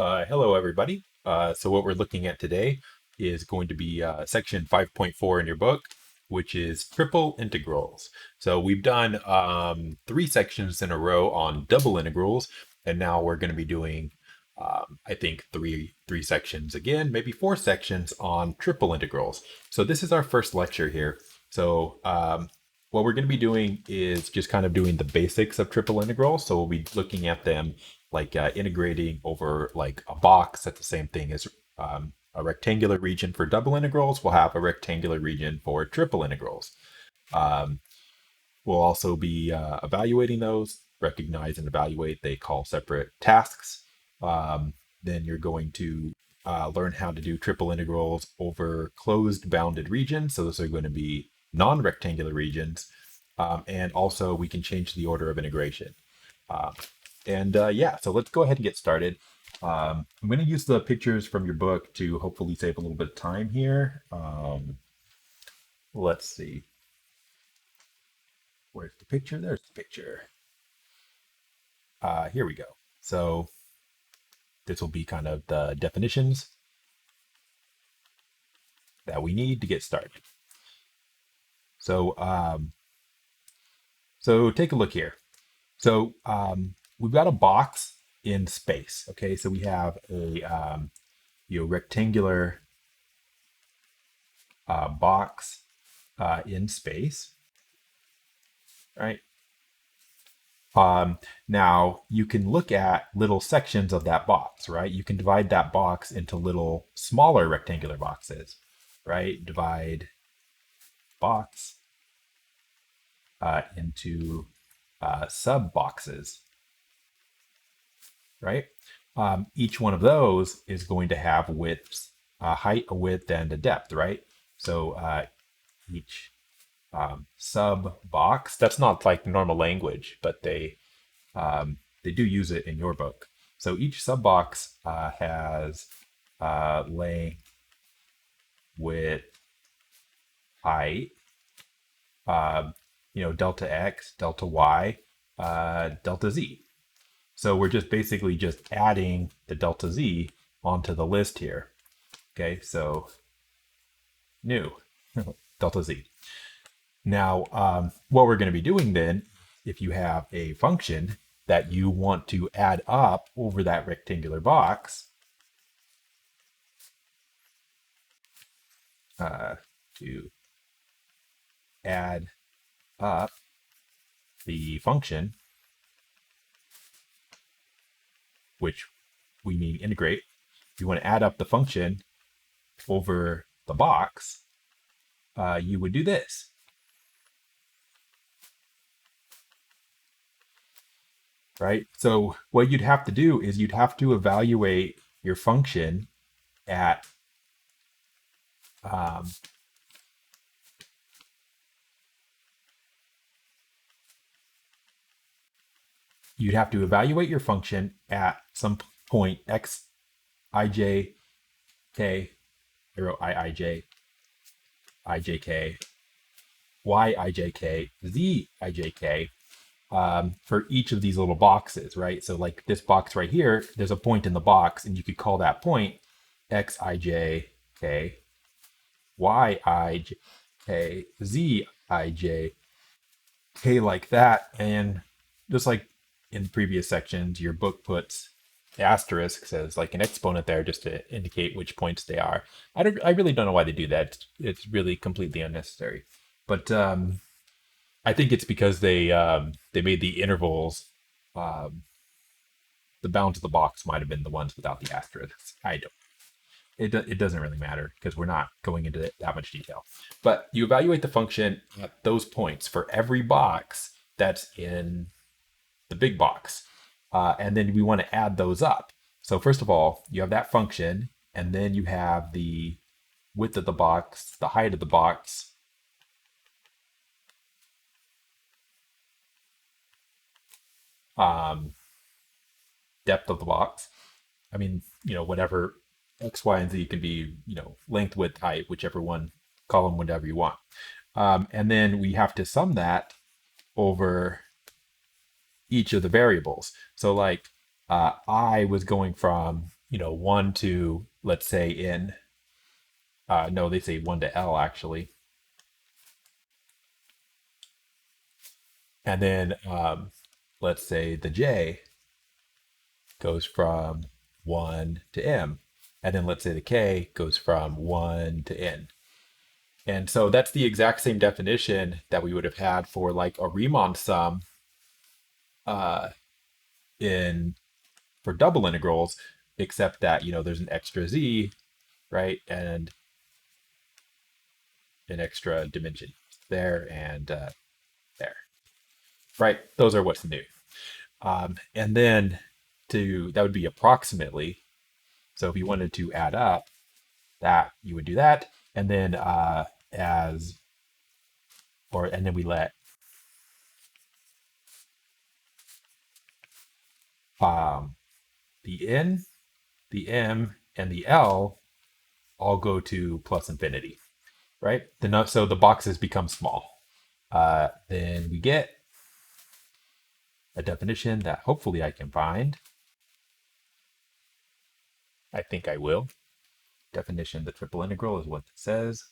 Hello, everybody. So what we're looking at today is going to be section 5.4 in your book, which is triple integrals. So we've done three sections in a row on double integrals, and now we're going to be doing, I think, three sections again, maybe four sections on triple integrals. So this is our first lecture here. So what we're going to be doing is just kind of doing the basics of triple integrals. So we'll be looking at them like integrating over like a box. That's the same thing as a rectangular region for double integrals. We'll have a rectangular region for triple integrals. Um, we'll also be evaluating those, recognize and evaluate. They call separate tasks. Then you're going to learn how to do triple integrals over closed bounded regions. So those are going to be non-rectangular regions. And also we can change the order of integration. Yeah, so let's go ahead and get started. I'm going to use the pictures from your book to hopefully save a little bit of time here. Let's see. Where's the picture? There's the picture. Here we go. So this will be kind of the definitions that we need to get started. So, so take a look here. So we've got a box in space. Okay, so we have a rectangular box in space, right? Now you can look at little sections of that box, right? You can divide that box into little smaller rectangular boxes, right? Divide box into sub boxes, right? Each one of those is going to have widths, a height, a width, and a depth, right? So each sub box, that's not like normal language, but they do use it in your book. So each sub box has length, width, height, delta x, delta y, delta z. So we're just basically just adding the delta z onto the list here. Okay, so new delta z. Now, what we're going to be doing then, if you have a function that you want to add up over that rectangular box, to add up the function, which we mean integrate. If you want to add up the function over the box, you would do this. Right? So what you'd have to do is you'd have to evaluate your function at you'd have to evaluate your function at some point x ij k, arrow iij, ijk, y ijk, z ijk, for each of these little boxes, right? So like this box right here, there's a point in the box, and you could call that point x ij k, y ij k, z ij k, like that. And just like in previous sections, your book puts asterisks as like an exponent there just to indicate which points they are. I really don't know why they do that. It's really completely unnecessary. But I think it's because they made the intervals, the bounds of the box might have been the ones without the asterisks. It doesn't really matter because we're not going into that much detail. But you evaluate the function at those points for every box that's in the big box. And then we want to add those up. So first of all, you have that function, and then you have the width of the box, the height of the box, depth of the box. I mean, whatever x, y, and z can be, length, width, height, whichever one, column, whatever you want. And then we have to sum that over each of the variables. So like I was going from, 1 to, let's say in, no, they say 1 to L actually. And then let's say the J goes from 1 to M. And then let's say the K goes from 1 to N. And so that's the exact same definition that we would have had for like a Riemann sum uh, in for double integrals, except that there's an extra z, right, and an extra dimension there and there, right? Those are what's new. And then that would be approximately. So if you wanted to add up that, you would do that, and then and then we let the n, the m, and the l all go to plus infinity, right? So the boxes become small. Then we get a definition that hopefully I can find. I think I will. Definition, the triple integral is what it says.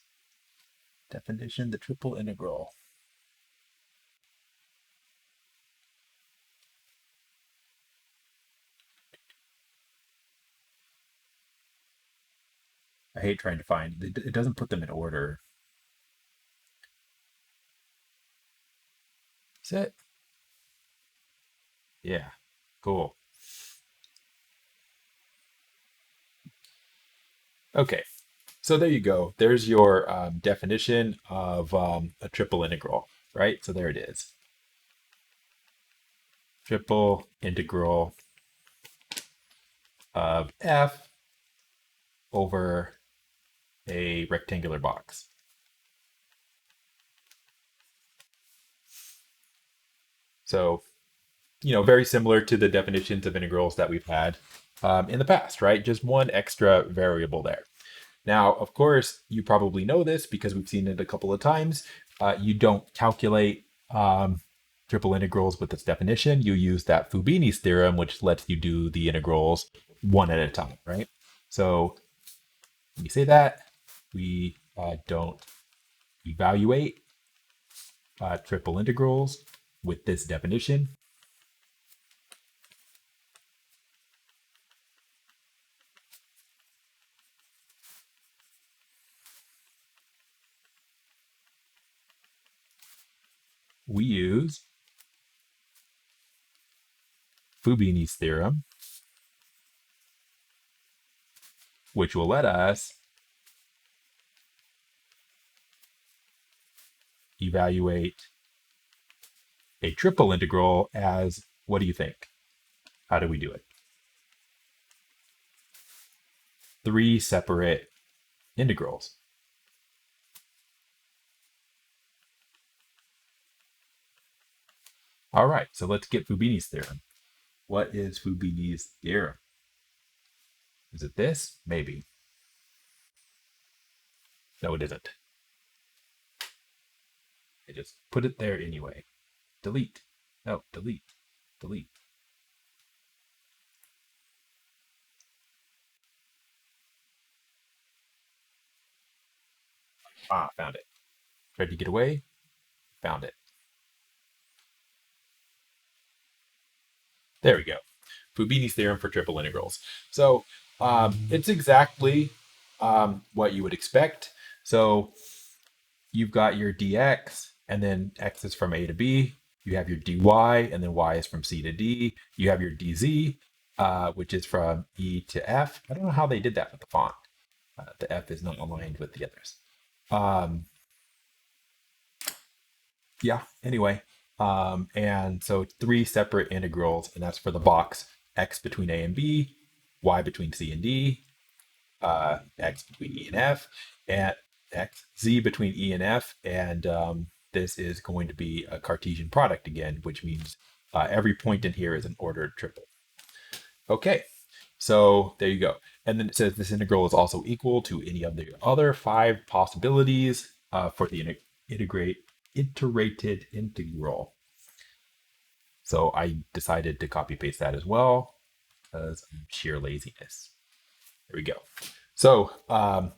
Definition, the triple integral. I hate trying to find, it doesn't put them in order. Is it? Yeah, cool. Okay, so there you go. There's your definition of a triple integral, right? So there it is. Triple integral of f over a rectangular box. So, very similar to the definitions of integrals that we've had in the past, right? Just one extra variable there. Now, of course, you probably know this because we've seen it a couple of times. You don't calculate triple integrals with this definition. You use that Fubini's theorem, which lets you do the integrals one at a time, right? So when we say that, we don't evaluate triple integrals with this definition. We use Fubini's theorem, which will let us evaluate a triple integral as, what do you think? How do we do it? 3 separate integrals. All right, so let's get Fubini's theorem. What is Fubini's theorem? Is it this? Maybe. No, it isn't. I just put it there anyway. Delete. No, delete. Delete. Ah, found it. Tried to get away. Found it. There we go. Fubini's theorem for triple integrals. So it's exactly what you would expect. So you've got your dx, and then x is from a to b. You have your dy, and then y is from c to d. You have your dz, which is from e to f. I don't know how they did that with the font. The f is not aligned with the others. Yeah, anyway. And so 3 separate integrals, and that's for the box x between a and b, y between c and d, x between e and f, and z between e and f, and this is going to be a Cartesian product again, which means every point in here is an ordered triple. Okay, so there you go. And then it says this integral is also equal to any of the other 5 possibilities for the iterated integral. So I decided to copy paste that as well because sheer laziness. There we go. So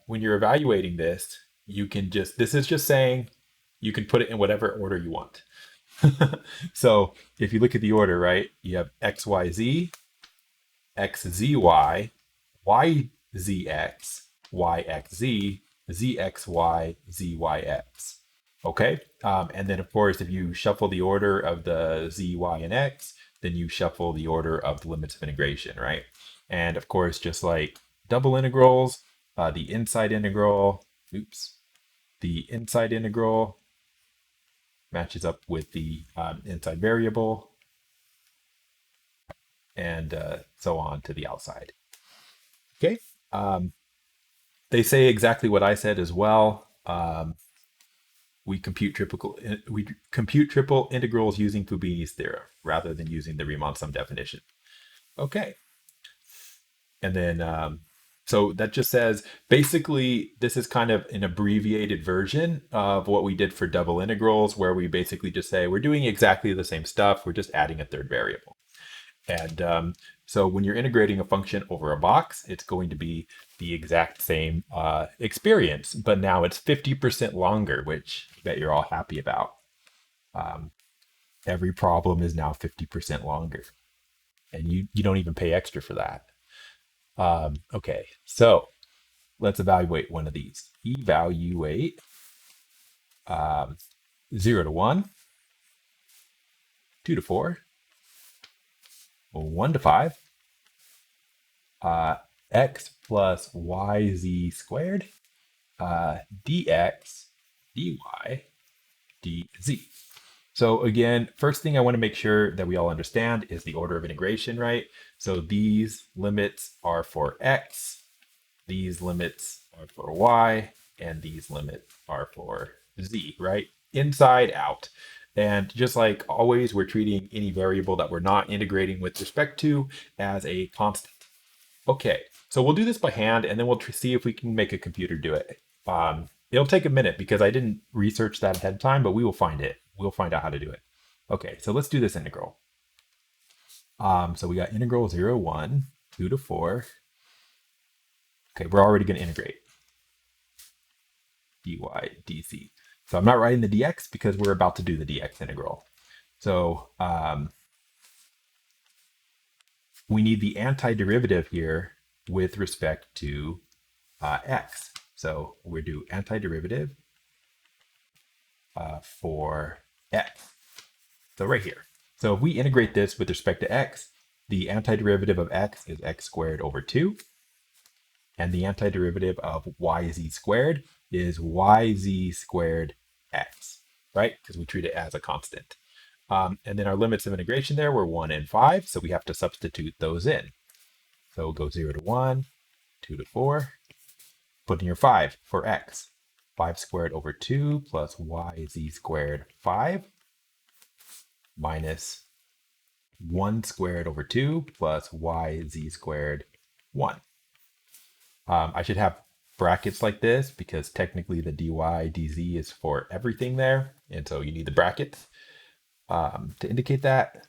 when you're evaluating this, you can just, this is just saying you can put it in whatever order you want. So if you look at the order, right, you have x, y, z, x, z, y, y, z, x, y, x, z, z, x, y, z, y, x. Okay. And then, of course, if you shuffle the order of the z, y, and x, then you shuffle the order of the limits of integration, right? And of course, just like double integrals, the inside integral, oops, the inside integral matches up with the inside variable, and so on to the outside. Okay. They say exactly what I said as well. We compute triple integrals using Fubini's theorem rather than using the Riemann sum definition. Okay. And then, so that just says, basically, this is kind of an abbreviated version of what we did for double integrals, where we basically just say, we're doing exactly the same stuff. We're just adding a third variable. And so when you're integrating a function over a box, it's going to be the exact same experience, but now it's 50% longer, which I bet you're all happy about. Every problem is now 50% longer, and you don't even pay extra for that. Okay, so let's evaluate one of these. Evaluate 0 to 1, 2 to 4, 1 to 5, x plus yz squared, dx, dy, dz. So again, first thing I want to make sure that we all understand is the order of integration, right? So these limits are for x, these limits are for y, and these limits are for z, right? Inside out. And just like always, we're treating any variable that we're not integrating with respect to as a constant. Okay, so we'll do this by hand, and then we'll see if we can make a computer do it. It'll take a minute because I didn't research that ahead of time, but we will find it. We'll find out how to do it. Okay, so let's do this integral. So we got integral 0, 1, 2 to 4. Okay, we're already going to integrate dy, dz. So I'm not writing the dx because we're about to do the dx integral. So we need the antiderivative here with respect to x. So we'll do antiderivative for x. So right here. So if we integrate this with respect to x, the antiderivative of x is x squared over 2. And the antiderivative of yz squared is yz squared x, right? Because we treat it as a constant. And then our limits of integration there were 1 and 5, so we have to substitute those in. So we'll go 0 to 1, 2 to 4. Put in your 5 for x. 5 squared over 2 plus yz squared 5 minus 1 squared over 2 plus yz squared 1. I should have brackets like this because technically the dy dz is for everything there, and so you need the brackets to indicate that.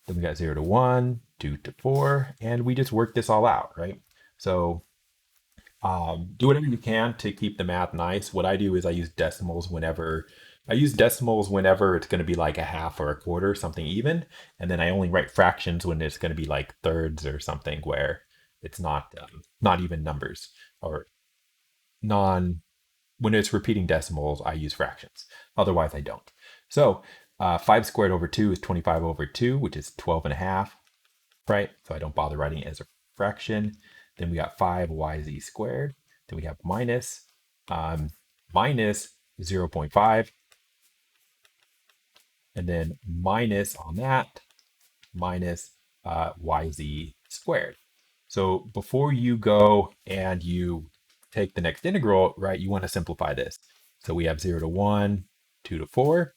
Then we got 0 to 1, 2 to 4, and we just work this all out, right? So do whatever you can to keep the math nice. What I do is I use decimals whenever it's going to be like a half or a quarter, something even, and then I only write fractions when it's going to be like thirds or something where it's not even numbers, or when it's repeating decimals, I use fractions. Otherwise, I don't. So 5 squared over 2 is 25 over 2, which is 12 and a half, right? So I don't bother writing it as a fraction. Then we got 5yz squared. Then we have minus 0.5. And then minus on that, minus yz squared. So before you go and you take the next integral, right, you want to simplify this. So we have 0 to 1, 2 to 4.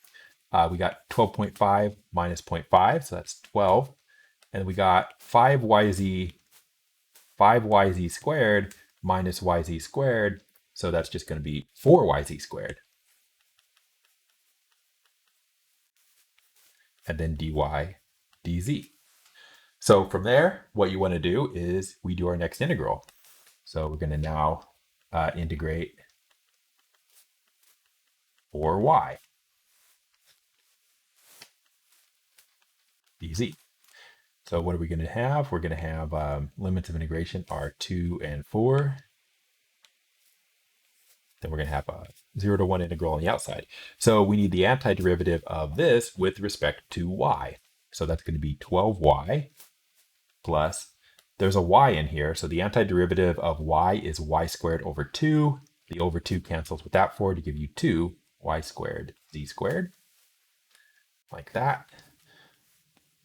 We got 12.5 minus 0.5, so that's 12. And we got 5yz squared minus yz squared, so that's just going to be 4yz squared. And then dy dz. So from there, what you want to do is we do our next integral. So we're going to now integrate for y dz. So what are we going to have? We're going to have limits of integration are 2 and 4. Then we're going to have a 0 to 1 integral on the outside. So we need the antiderivative of this with respect to y. So that's going to be 12y plus, there's a y in here, so the antiderivative of y is y squared over 2. The over 2 cancels with that 4 to give you 2 y squared z squared, like that,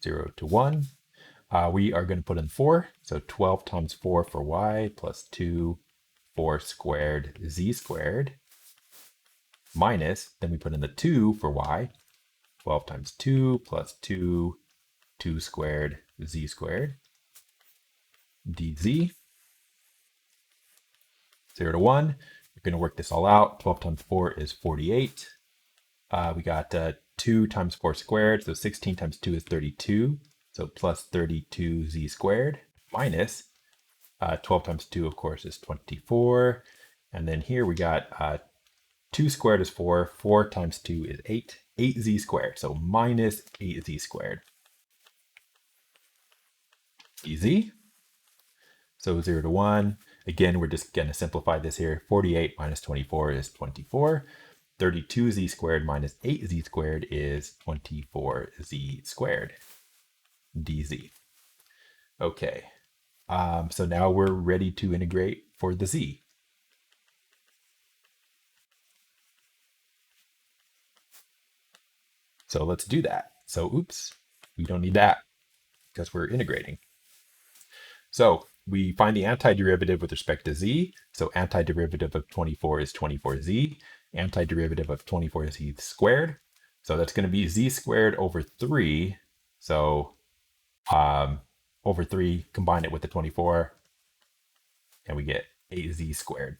0 to 1. We are going to put in 4, so 12 times 4 for y plus 2 4 squared z squared minus, then we put in the 2 for y, 12 times 2 plus 2 2 squared z squared dz, 0 to 1. We're going to work this all out. 12 times 4 is 48. We got 2 times 4 squared, so 16 times 2 is 32. So plus 32z squared minus 12 times 2, of course, is 24. And then here we got 2 squared is 4. 4 times 2 is 8. 8z squared. So minus 8z squared. Easy. So 0 to 1. Again, we're just going to simplify this here. 48 minus 24 is 24. 32z squared minus 8z squared is 24z squared dz. Okay. So now we're ready to integrate for the z. So let's do that. So oops, we don't need that because we're integrating. So we find the antiderivative with respect to z. So antiderivative of 24 is 24z. Antiderivative of 24z squared. So that's going to be z squared over 3. So over 3, combine it with the 24, and we get 8z squared.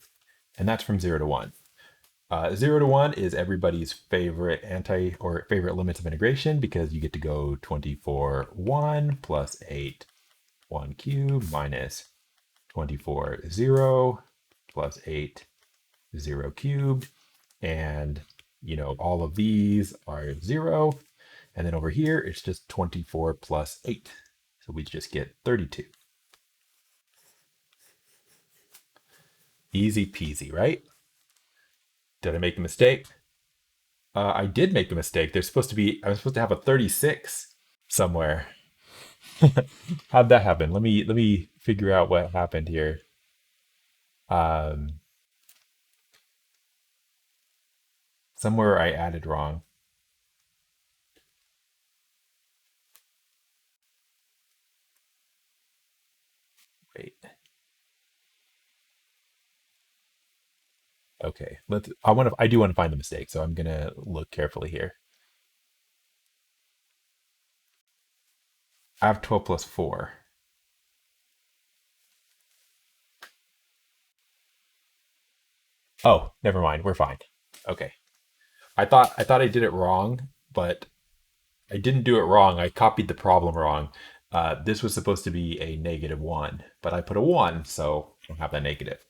And that's from 0 to 1. 0 to 1 is everybody's favorite favorite limits of integration because you get to go 24 1 plus 8 1 cubed minus 24 0 plus 8 0 cubed. And, you know, all of these are 0. And then over here, it's just 24 plus 8. So we just get 32. Easy peasy, right? Did I make a mistake? I did make a mistake. I was supposed to have a 36 somewhere. How'd that happen? Let me figure out what happened here. Somewhere I added wrong. Wait. Okay. I do want to find the mistake, so I'm gonna look carefully here. I have 12 plus 4. Oh, never mind. We're fine. Okay. I thought I did it wrong, but I didn't do it wrong. I copied the problem wrong. This was supposed to be a -1, but I put a 1, so I don't have that negative.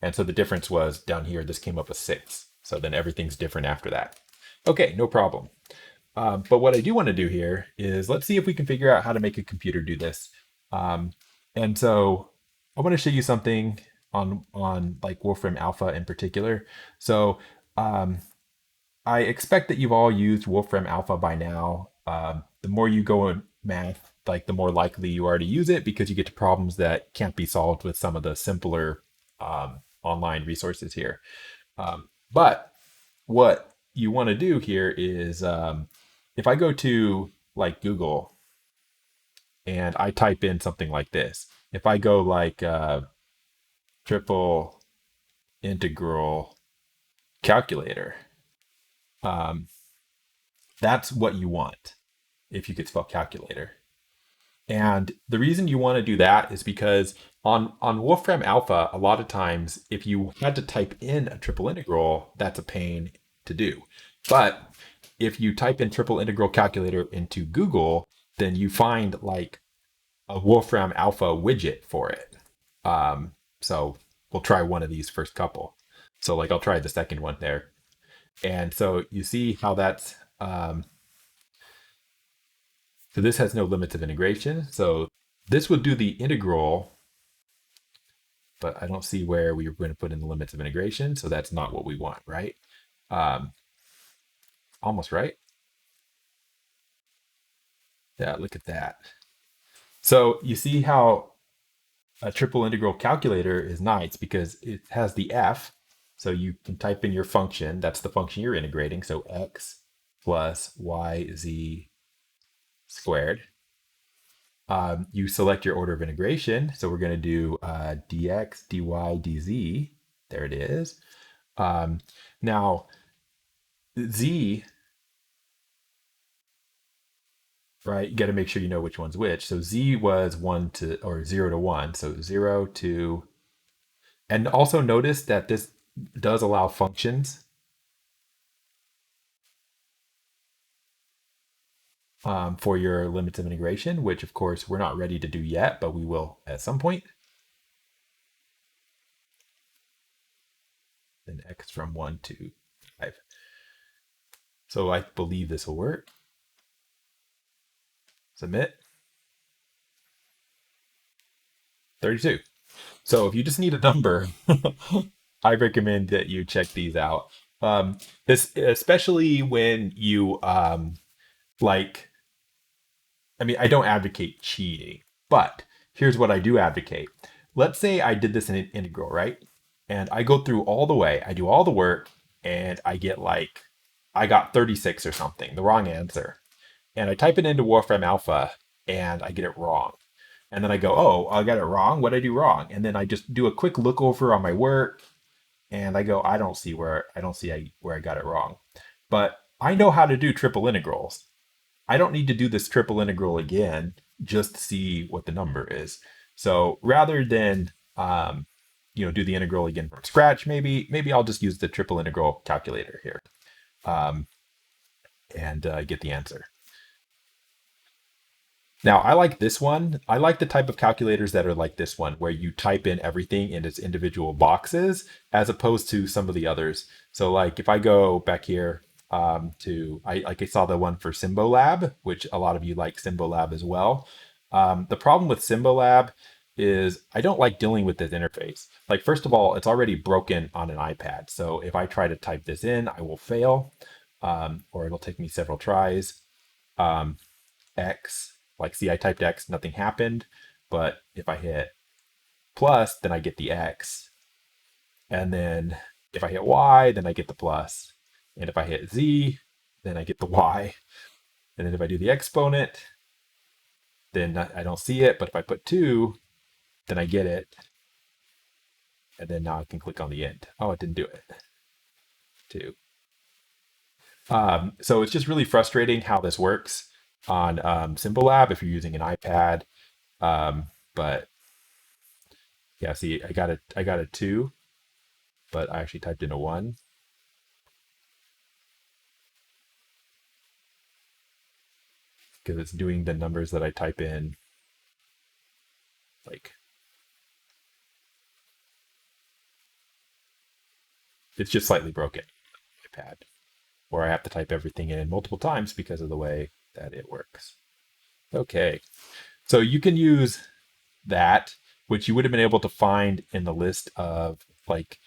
And so the difference was down here, this came up a 6. So then everything's different after that. Okay, no problem. But what I do want to do here is let's see if we can figure out how to make a computer do this. And so I want to show you something on like Wolfram Alpha in particular. So I expect that you've all used Wolfram Alpha by now. The more you go in math, like the more likely you are to use it because you get to problems that can't be solved with some of the simpler online resources here. But what you want to do here is if I go to like Google and I type in something like this, if I go like triple integral calculator, that's what you want if you could spell calculator. And the reason you want to do that is because on Wolfram Alpha, a lot of times, if you had to type in a triple integral, that's a pain to do. But if you type in triple integral calculator into Google, then you find like a Wolfram Alpha widget for it. So we'll try one of these first couple. So like I'll try the second one there. And so you see how that's, so this has no limits of integration. So this would do the integral, but I don't see where we are going to put in the limits of integration. So that's not what we want, right? Um, almost right. Yeah, look at that. So you see how a triple integral calculator is nice because it has the f. So you can type in your function. That's the function you're integrating. So x plus yz squared. You select your order of integration. So we're going to do dx, dy, dz. There it is. Now, z, right, you got to make sure you know which one's which. So z was 1 to, or 0 to 1. So 0 to, and also notice that this does allow functions. For your limits of integration, which of course we're not ready to do yet, but we will at some point. Then x from 1 to 5. So I believe this will work. Submit. 32. So if you just need a number, I recommend that you check these out. This, especially when you like, I mean, I don't advocate cheating, but here's what I do advocate. Let's say I did this in an integral, right? And I go through all the way, I do all the work, and I get like, I got 36 or something, the wrong answer. And I type it into Wolfram Alpha and I get it wrong. And then I go, oh, I got it wrong. What did I do wrong? And then I just do a quick look over on my work and I go, I don't see where I got it wrong. But I know how to do triple integrals. I don't need to do this triple integral again just to see what the number is. So rather than do the integral again from scratch, maybe I'll just use the triple integral calculator here and get the answer. Now, I like this one. I like the type of calculators that are like this one, where you type in everything in its individual boxes, as opposed to some of the others. So like if I go back here I saw the one for Symbolab, which a lot of you like Symbolab as well. The problem with Symbolab is I don't like dealing with this interface. Like, first of all, it's already broken on an iPad. So if I try to type this in, I will fail, or it'll take me several tries. X, like, see, I typed X, nothing happened. But if I hit plus, then I get the X. And then if I hit Y, then I get the plus. And if I hit Z, then I get the Y. And then if I do the exponent, then I don't see it. But if I put 2, then I get it. And then now I can click on the end. Oh, it didn't do it. 2. So it's just really frustrating how this works on Symbolab if you're using an iPad. But yeah, see, I got a 2, but I actually typed in a 1. Because it's doing the numbers that I type in. Like, it's just slightly broken, iPad, or I have to type everything in multiple times because of the way that it works. Okay, so you can use that, which you would have been able to find in the list of, like,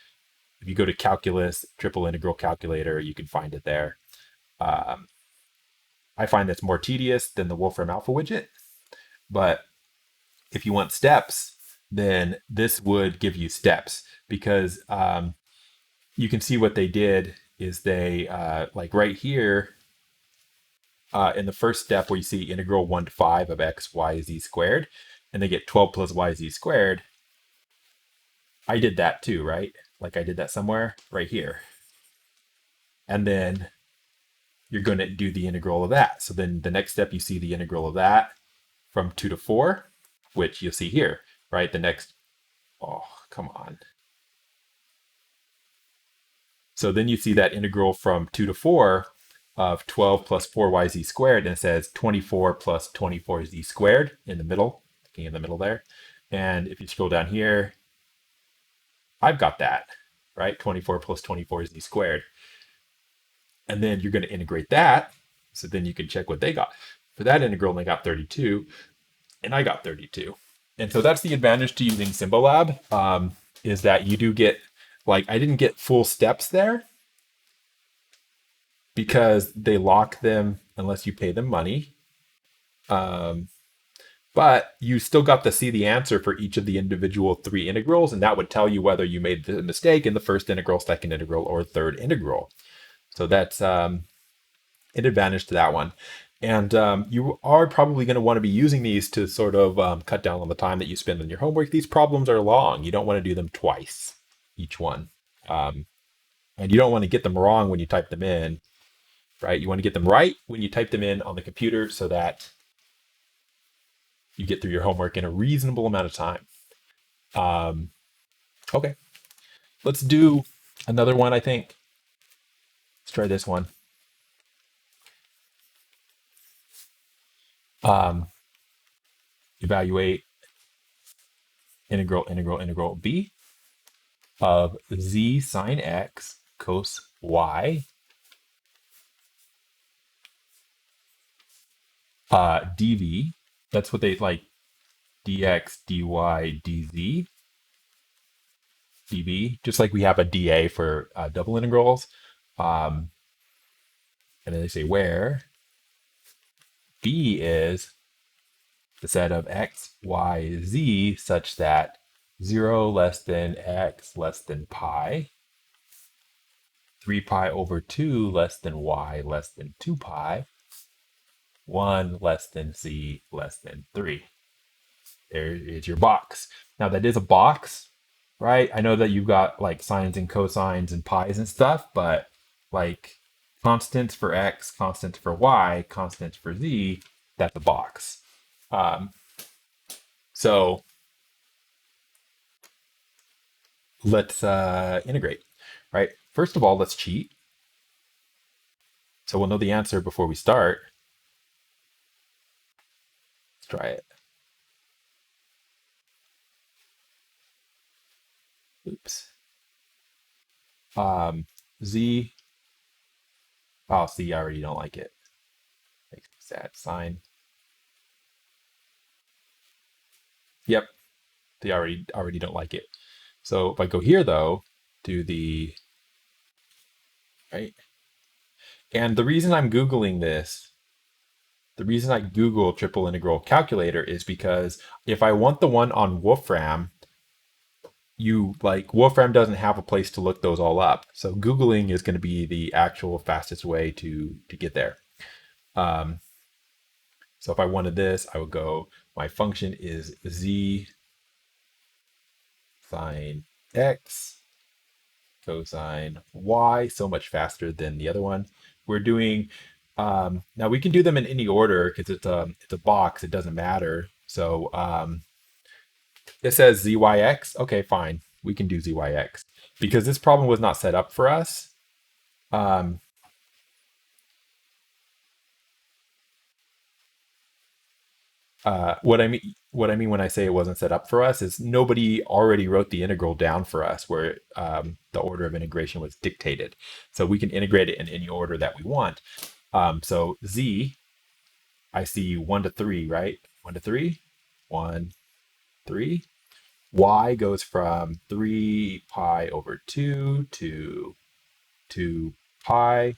if you go to calculus, triple integral calculator, you can find it there. I find that's more tedious than the Wolfram Alpha widget, but if you want steps, then this would give you steps, because you can see what they did is they, like right here, in the first step where you see integral 1 to 5 of x, y, z squared, and they get 12 plus y, z squared. I did that too, right? Like I did that somewhere right here. And then you're going to do the integral of that. So then the next step, you see the integral of that from 2 to 4, which you'll see here, right? The next, oh, come on. So then you see that integral from 2 to 4 of 12 plus 4yz squared, and it says 24 plus 24z squared in the middle, looking in the middle there. And if you scroll down here, I've got that, right? 24 plus 24 is z squared. And then you're going to integrate that. So then you can check what they got. For that integral, they got 32, and I got 32. And so that's the advantage to using Symbolab, is that you do get, like, I didn't get full steps there because they lock them unless you pay them money. But you still got to see the answer for each of the individual 3 integrals, and that would tell you whether you made the mistake in the first integral, second integral, or third integral. So that's an advantage to that one. And you are probably going to want to be using these to sort of cut down on the time that you spend on your homework. These problems are long. You don't want to do them twice, each one. And you don't want to get them wrong when you type them in, right? You want to get them right when you type them in on the computer so that you get through your homework in a reasonable amount of time. Okay, let's do another one, I think. Let's try this one. Evaluate integral b of z sine x cos y dv. That's what they like, dx, dy, dz, dv, just like we have a dA for double integrals. And then they say where b is the set of x, y, z such that 0 less than x less than pi, 3 pi over 2 less than y less than 2 pi, 1 less than z less than 3. There is your box. Now that is a box, right? I know that you've got like sines and cosines and pi's and stuff, but like constants for x, constants for y, constants for z, that's a box. So let's integrate, right? First of all, let's cheat. So we'll know the answer before we start. Let's try it. Oops. Z. Oh, see, I already don't like it. Makes me sad. Sine. Yep. They already don't like it. So if I go here though, do the right. And the reason I'm Googling this, the reason I Google triple integral calculator is because if I want the one on Wolfram, Wolfram doesn't have a place to look those all up. So Googling is going to be the actual fastest way to get there. So if I wanted this, I would go, my function is z sine x cosine y, so much faster than the other one. We're doing, now we can do them in any order because it's a box, it doesn't matter. So it says zyx, okay, fine, we can do zyx. Because this problem was not set up for us, what I mean when I say it wasn't set up for us is nobody already wrote the integral down for us where the order of integration was dictated. So we can integrate it in any order that we want. So z, I see 1 to 3, right? 1 to 3, 1, 3. Y goes from 3 pi over 2 to 2 pi.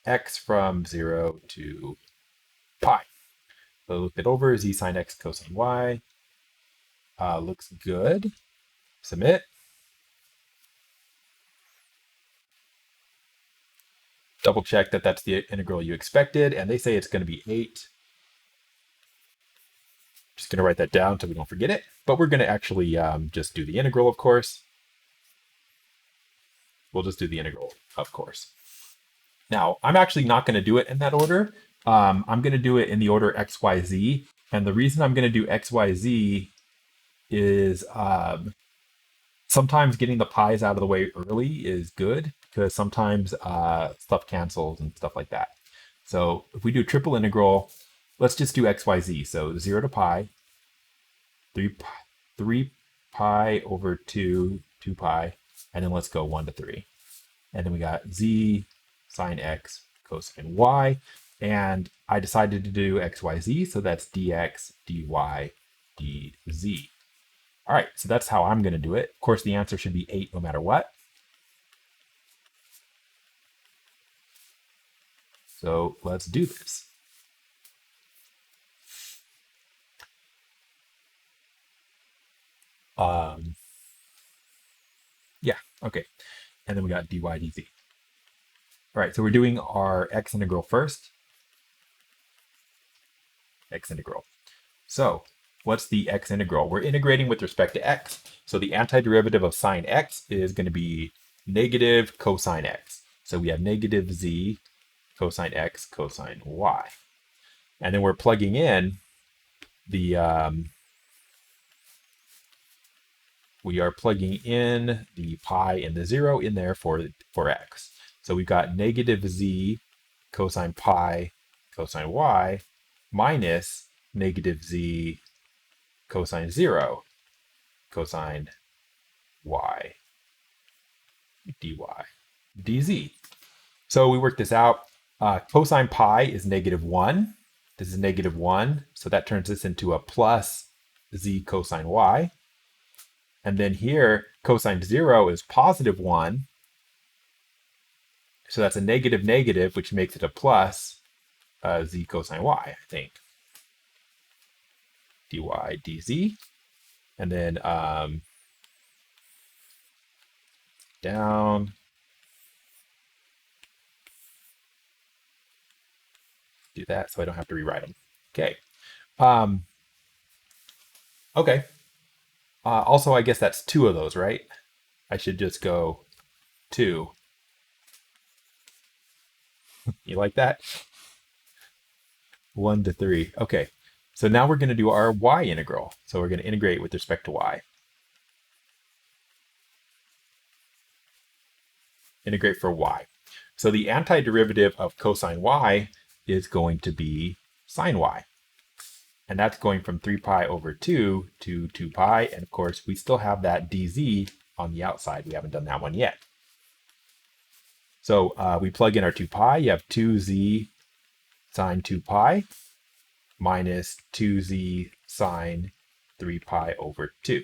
X from 0 to pi. So look it over, z sine x cosine y. Looks good. Submit. Double check that that's the integral you expected, and they say it's going to be 8. Just going to write that down so we don't forget it. But we're going to actually just do the integral, of course. We'll just do the integral, of course. Now, I'm actually not going to do it in that order. I'm going to do it in the order x, y, z. And the reason I'm going to do x, y, z is sometimes getting the pi's out of the way early is good because sometimes stuff cancels and stuff like that. So if we do triple integral, let's just do x, y, z. So 0 to pi, 3 pi over 2, 2 pi, and then let's go 1 to 3. And then we got z sine x cosine y. And I decided to do x, y, z, so that's dx, dy, dz. All right, so that's how I'm going to do it. Of course, the answer should be 8 no matter what. So let's do this. Yeah, okay. And then we got dy dz. All right, so we're doing our x integral first. X integral. So what's the x integral? We're integrating with respect to x. So the antiderivative of sine x is going to be negative cosine x. So we have negative z cosine x cosine y. And then we're plugging in the we are plugging in the pi and the 0 in there for x. So we've got negative z cosine pi cosine y minus negative z cosine 0 cosine y dy dz. So we work this out. Cosine pi is negative 1. This is negative 1. So that turns this into a plus z cosine y. And then here, cosine 0 is positive 1. So that's a negative negative, which makes it a plus z cosine y, I think. Dy dz. And then down. Do that so I don't have to rewrite them. Okay. Okay. Also, I guess that's 2 of those, right? I should just go 2. You like that? 1 to 3. Okay. So now we're going to do our y integral. So we're going to integrate with respect to y. Integrate for y. So the antiderivative of cosine y is going to be sine y. And that's going from 3 pi over 2 to 2 pi. And of course, we still have that dz on the outside. We haven't done that one yet. So we plug in our 2 pi. You have 2z sine 2 pi minus 2z sine 3 pi over 2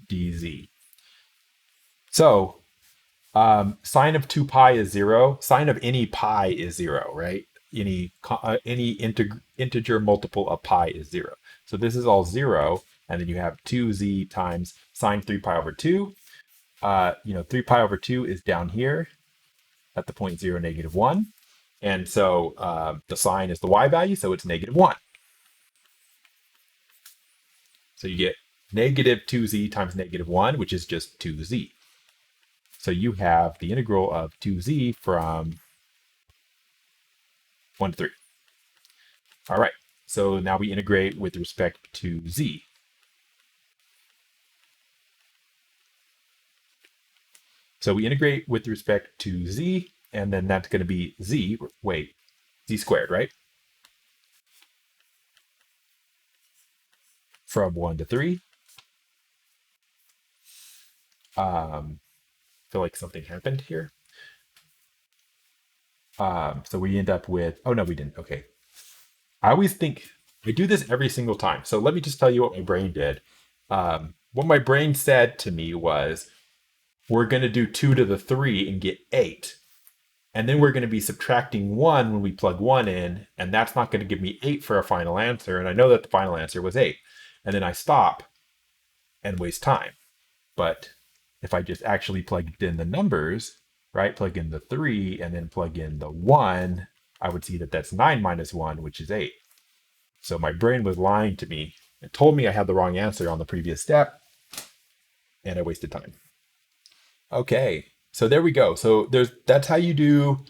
dz. So sine of 2 pi is 0. Sine of any pi is 0, right? Any integer multiple of pi is 0. So this is all 0, and then you have 2z times sine 3 pi over 2. 3 pi over 2 is down here at the point 0, negative 1. And so the sine is the y value, so it's negative 1. So you get negative 2z times negative 1, which is just 2z. So you have the integral of 2z from 1 to 3. All right, so now we integrate with respect to z. So we integrate with respect to z, and then that's going to be z squared, right? From 1 to 3. Feel like something happened here. So we end up with, oh no, we didn't. Okay. I always think, I do this every single time. So let me just tell you what my brain did. What my brain said to me was, we're going to do 2 to the 3 and get 8. And then we're going to be subtracting 1 when we plug 1 in, and that's not going to give me 8 for a final answer. And I know that the final answer was 8. And then I stop and waste time. But if I just actually plugged in the numbers, right, plug in the 3 and then plug in the 1, I would see that that's 9 minus 1, which is 8. So my brain was lying to me. It told me I had the wrong answer on the previous step, and I wasted time. Okay, so there we go. So that's how you do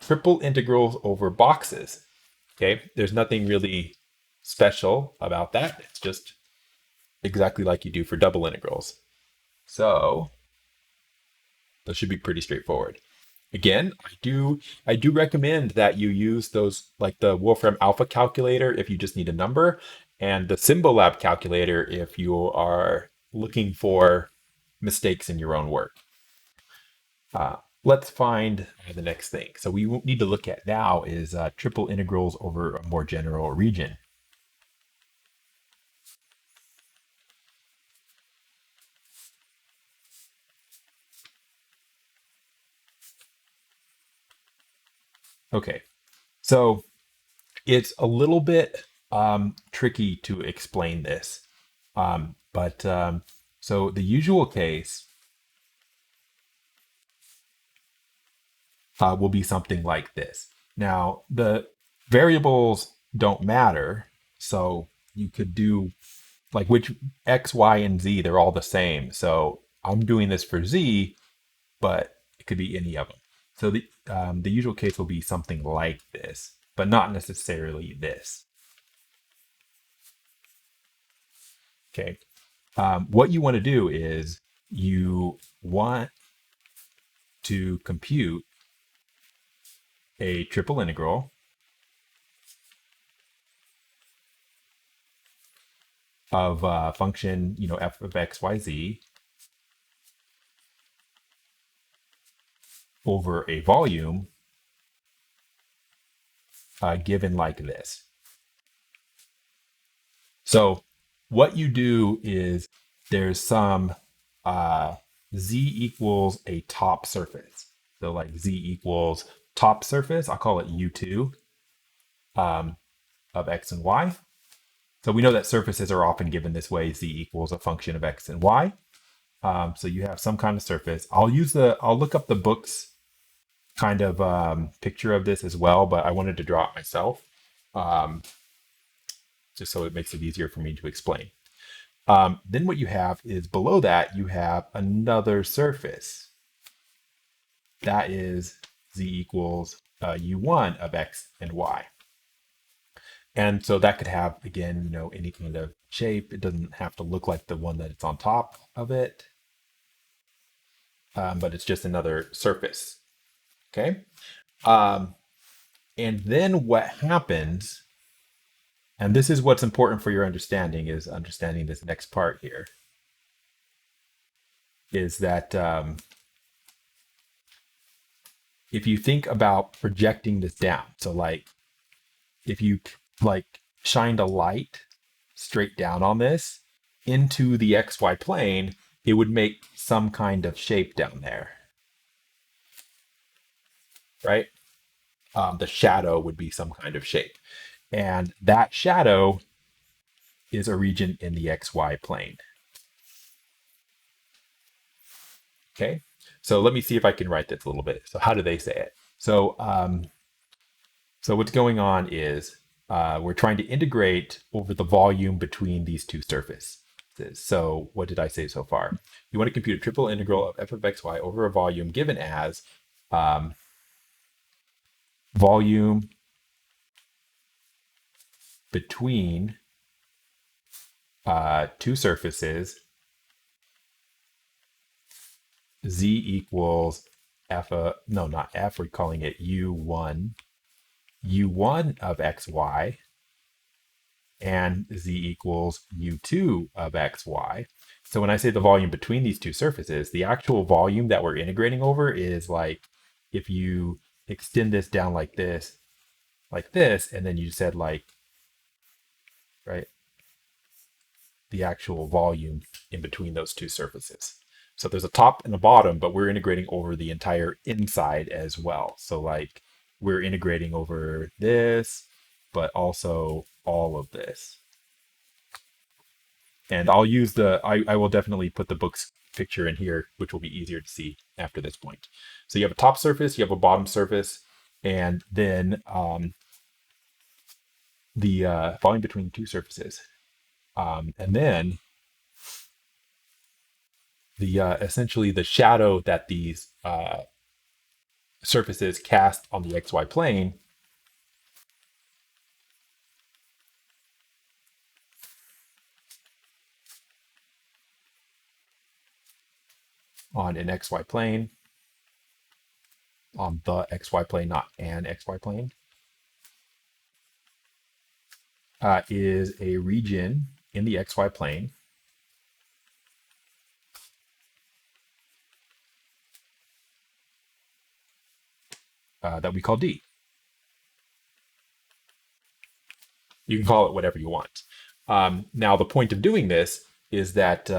triple integrals over boxes. Okay, there's nothing really special about that. It's just exactly like you do for double integrals. So those should be pretty straightforward. Again, I do recommend that you use those, like the Wolfram Alpha calculator, if you just need a number, and the Symbol Lab calculator if you are looking for mistakes in your own work. Let's find the next thing. So we need to look at now is triple integrals over a more general region. Okay, so it's a little bit tricky to explain this, but so the usual case will be something like this. Now, the variables don't matter, so you could do like which x, y, and z, they're all the same. So I'm doing this for z, but it could be any of them. So the usual case will be something like this, but not necessarily this. Okay. What you want to do is you want to compute a triple integral of function, f of x, y, z over a volume given like this. So what you do is there's some z equals a top surface. So like z equals top surface, I'll call it u2 of x and y. So we know that surfaces are often given this way, z equals a function of x and y. So you have some kind of surface. I'll look up the book's kind of picture of this as well, but I wanted to draw it myself, just so it makes it easier for me to explain. Then what you have is below that, you have another surface. That is z equals u1 of x and y. And so that could have, again, any kind of shape. It doesn't have to look like the one that it's on top of it, but it's just another surface. Okay. And then what happens, and this is what's important for your understanding, is understanding this next part here, is that if you think about projecting this down, so like if you shined a light straight down on this into the XY plane, it would make some kind of shape down there, right? The shadow would be some kind of shape. And that shadow is a region in the XY plane. Okay, so let me see if I can write this a little bit. So how do they say it? So, so what's going on is we're trying to integrate over the volume between these two surfaces. So what did I say so far? You want to compute a triple integral of f of xy over a volume given as volume between two surfaces, z equals f of, no, not f, we're calling it u1 of xy, and z equals u2 of xy. So when I say the volume between these two surfaces, the actual volume that we're integrating over is like if you extend this down like this, and then you said like, right, the actual volume in between those two surfaces. So there's a top and a bottom, but we're integrating over the entire inside as well. So like we're integrating over this, but also all of this. And I'll use I will definitely put the book's picture in here, which will be easier to see after this point. So you have a top surface, you have a bottom surface, and then the volume between two surfaces. And then the essentially the shadow that these surfaces cast on the XY plane on an XY plane, on the XY plane, not an XY plane, is a region in the xy plane that we call D. You can call it whatever you want. Now, the point of doing this is that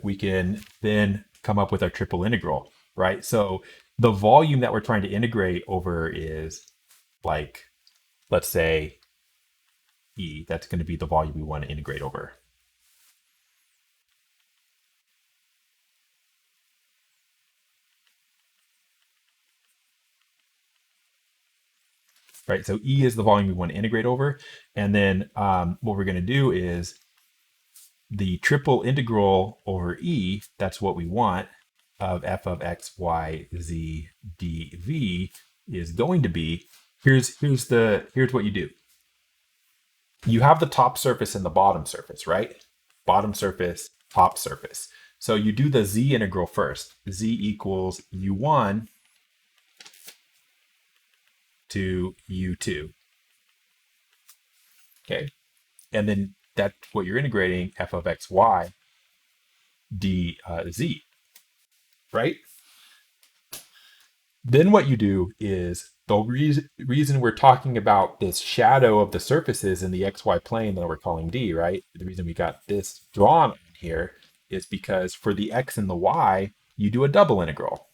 we can then come up with our triple integral, right? So the volume that we're trying to integrate over is like, let's say E. That's going to be the volume we want to integrate over. Right, so E is the volume we want to integrate over. And then what we're going to do is the triple integral over E, that's what we want, of f of x, y, z, dv is going to be, here's what you do. You have the top surface and the bottom surface, right? Bottom surface, top surface. So you do the z integral first. Z equals u1 to u2. Okay. And then that's what you're integrating, f of x, y, dz, right? Then what you do is the reason we're talking about this shadow of the surfaces in the xy plane that we're calling D, right? The reason we got this drawn here is because for the x and the y, you do a double integral.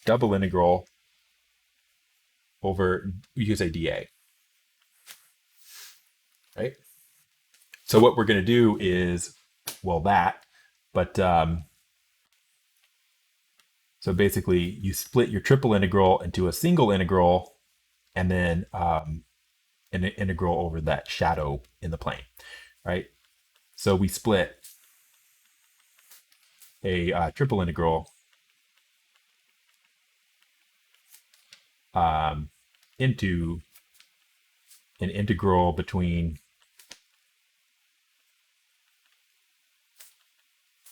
Double integral over, you could say dA, right? So what we're going to do is, well, that, but so basically you split your triple integral into a single integral and then an integral over that shadow in the plane, right? So we split a triple integral into an integral between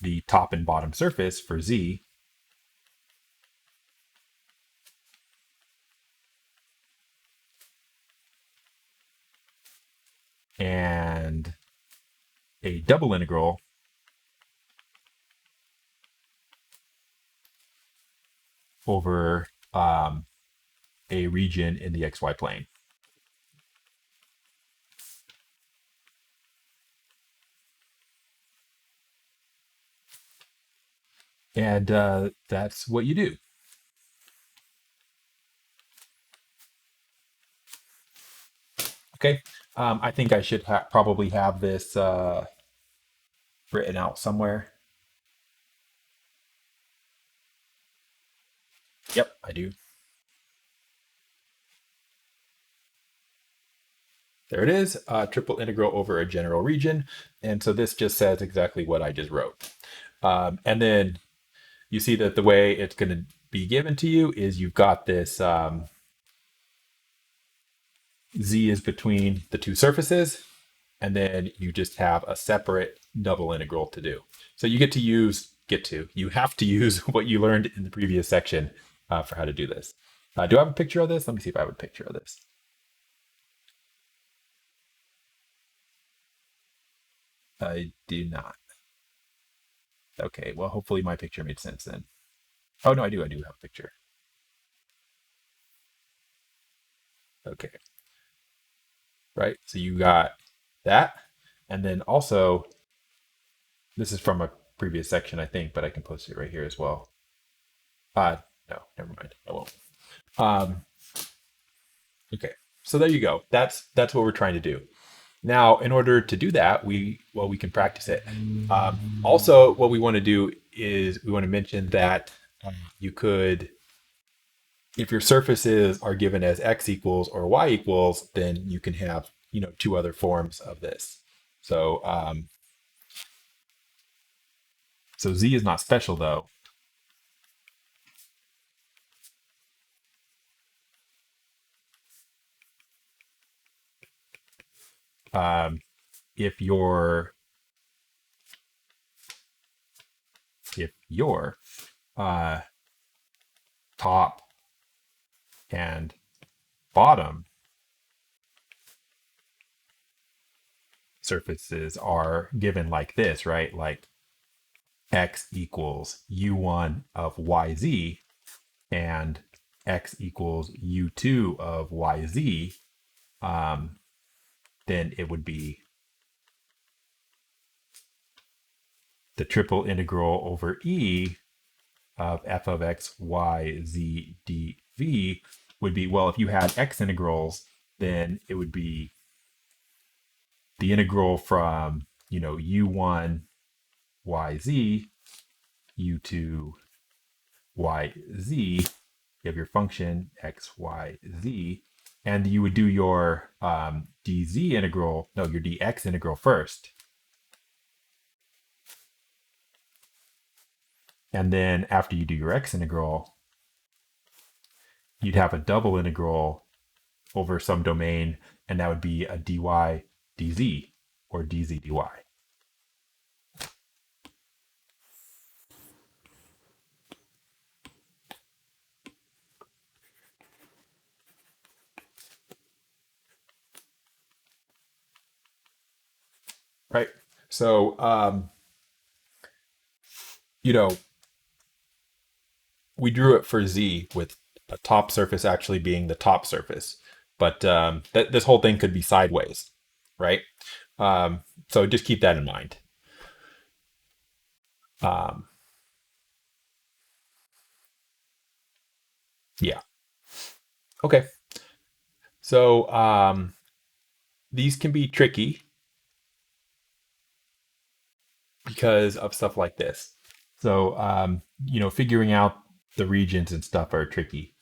the top and bottom surface for z and a double integral over a region in the xy plane. And that's what you do. Okay, I think I should probably have this written out somewhere. Yep, I do. There it is, triple integral over a general region. And so this just says exactly what I just wrote. And then you see that the way it's going to be given to you is you've got this z is between the two surfaces, and then you just have a separate double integral to do. So you you have to use what you learned in the previous section for how to do this. Do I have a picture of this? Let me see if I have a picture of this. I do not. Okay, well, hopefully my picture made sense then. Oh, no, I do have a picture. Okay. Right, so you got that. And then also, this is from a previous section, I think, but I can post it right here as well. No, never mind. I won't. Okay, so there you go. That's what we're trying to do. Now, in order to do that, we can practice it. Also, what we want to do is we want to mention that you could, if your surfaces are given as x equals or y equals, then you can have two other forms of this. So so z is not special though. If your top and bottom surfaces are given like this, right? Like x equals u1 of yz and x equals u2 of yz, then it would be the triple integral over e of f of x, y, z, dv would be, well, if you had x integrals, then it would be the integral from, u1 yz, u2 yz, you have your function x, y, z, and you would do your dz integral, no, your dx integral first. And then after you do your x integral, you'd have a double integral over some domain, and that would be a dy dz or dz dy. Right. So, we drew it for z with a top surface actually being the top surface, but this whole thing could be sideways, right? So just keep that in mind. Yeah. Okay. So these can be tricky because of stuff like this. So figuring out the regions and stuff are tricky.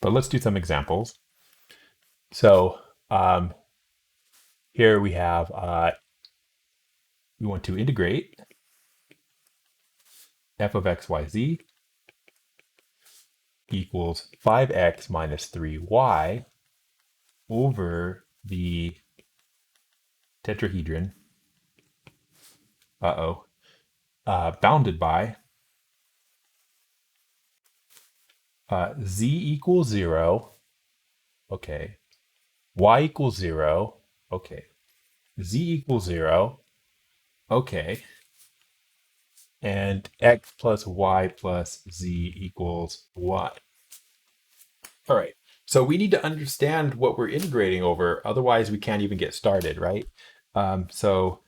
But let's do some examples. So here we have, we want to integrate f of x, y, z equals 5x minus 3y over the tetrahedron, bounded by z equals 0, okay, y equals 0, okay, z equals 0, okay, and x plus y plus z equals 1. All right, so we need to understand what we're integrating over, otherwise we can't even get started, right? So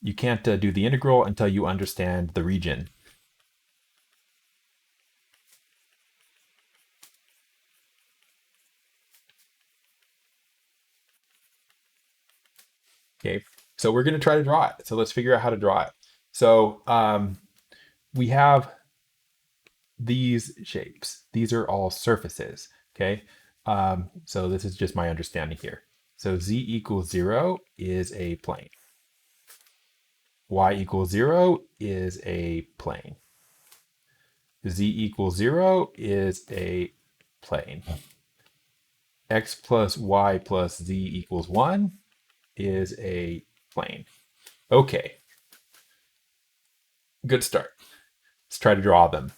you can't do the integral until you understand the region. Okay, so we're going to try to draw it. So let's figure out how to draw it. So we have these shapes. These are all surfaces, okay? So this is just my understanding here. So z equals 0 is a plane. Y equals 0 is a plane. Z equals 0 is a plane. X plus y plus z equals 1 is a plane. Okay, good start. Let's try to draw them.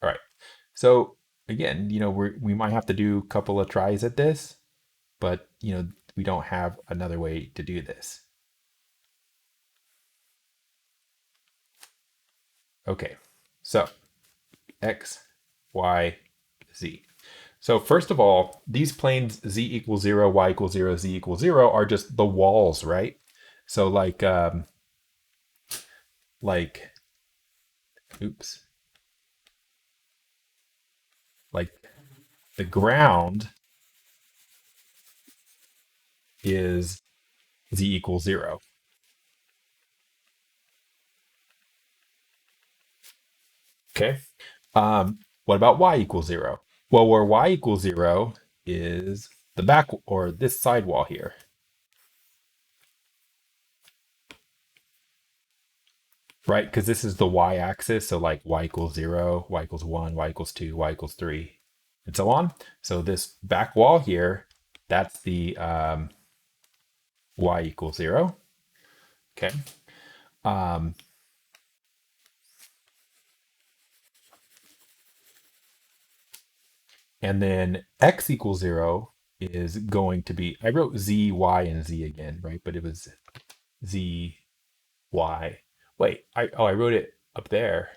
All right. So again, we might have to do a couple of tries at this, but we don't have another way to do this. Okay. So x, y, z. So first of all, these planes z equals 0, y equals 0, z equals 0 are just the walls, right? So like oops. Like the ground is z equals 0. Okay. What about y equals 0? Well, where y equals 0 is the back or this side wall here. Right? Because this is the y-axis. So like y equals 0, y equals 1, y equals 2, y equals 3, and so on. So this back wall here, that's the y equals 0. Okay. Um, and then x equals 0 is going to be, I wrote z, y, and z again, right? But it was z, y. Wait, I wrote it up there.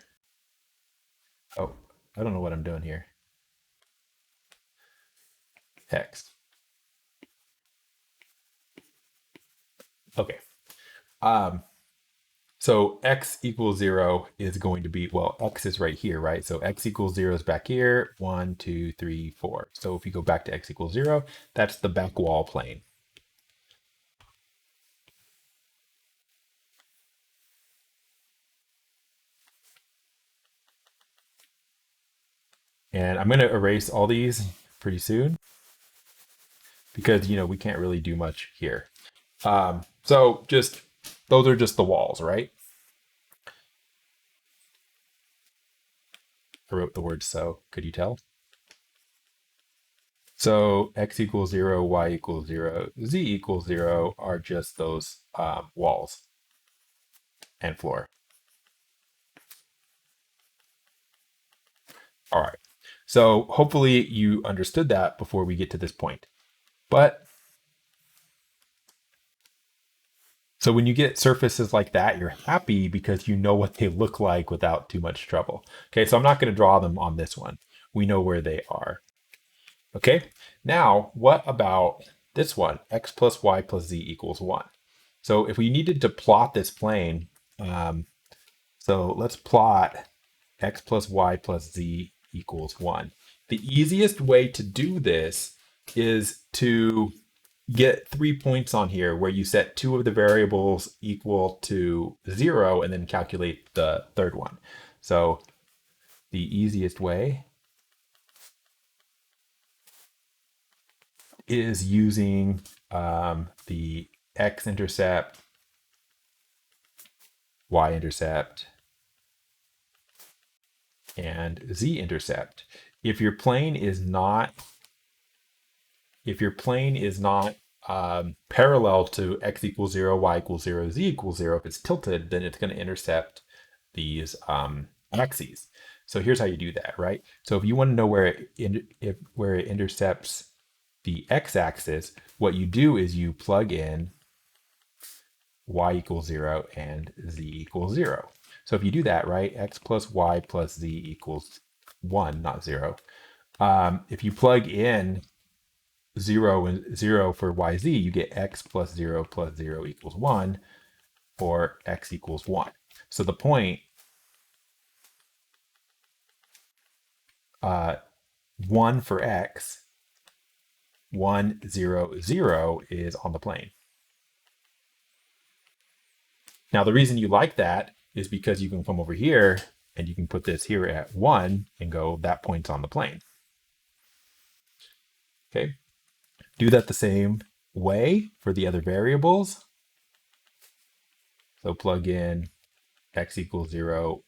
Oh, I don't know what I'm doing here. X. Okay. Um, so x equals 0 is going to be, well, x is right here, right? So x equals 0 is back here. 1, 2, 3, 4. So if you go back to x equals 0, that's the back wall plane. And I'm going to erase all these pretty soon because, we can't really do much here. So just, those are just the walls, right? I wrote the word so. Could you tell? So x equals 0, y equals 0, z equals 0 are just those walls and floor. All right. So hopefully you understood that before we get to this point. But so when you get surfaces like that, you're happy because you know what they look like without too much trouble. Okay, so I'm not going to draw them on this one. We know where they are. Okay, now what about this one? X plus y plus z equals 1. So if we needed to plot this plane, so let's plot x plus y plus z equals 1. The easiest way to do this is to get 3 points on here where you set two of the variables equal to 0 and then calculate the third one. So the easiest way is using the x-intercept, y-intercept, and z-intercept. If your plane is not parallel to x equals 0, y equals 0, z equals 0, if it's tilted, then it's going to intercept these axes. So here's how you do that, right? So if you want to know where it intercepts the x-axis, what you do is you plug in y equals 0 and z equals 0. So if you do that, right, x plus y plus z equals 1, not 0. If you plug in 0 and 0 for yz, you get x plus 0 equals 1, or x equals 1. So the point 1 for x, 1, 0, 0 is on the plane. Now, the reason you like that is because you can come over here and you can put this here at 1 and go, that point's on the plane. Okay. Do that the same way for the other variables. So plug in x equals 0,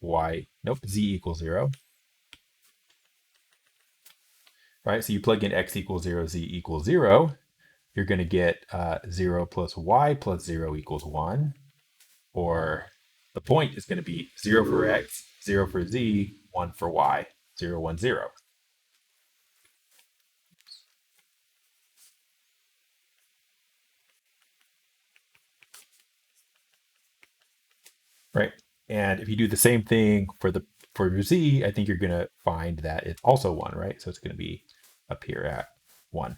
z equals 0. Right, so you plug in x equals 0, z equals 0. You're going to get 0 plus y plus 0 equals 1. Or the point is going to be 0 for x, 0 for z, 1 for y, 0, 1, 0. Right, and if you do the same thing for your z, I think you're going to find that it's also 1, right? So it's going to be up here at 1.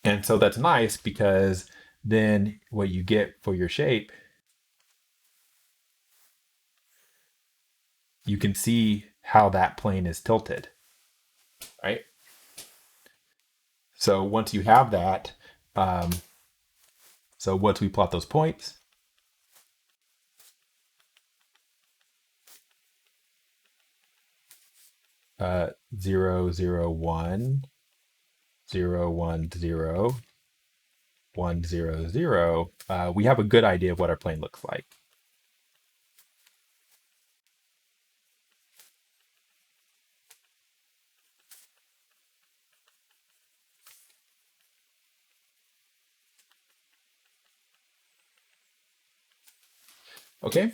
And so that's nice because then what you get for your shape, you can see how that plane is tilted, right? So once you have that, so once we plot those points, 0, 0, 1, 0, 1, 0, 1, 0, 0, we have a good idea of what our plane looks like. Okay,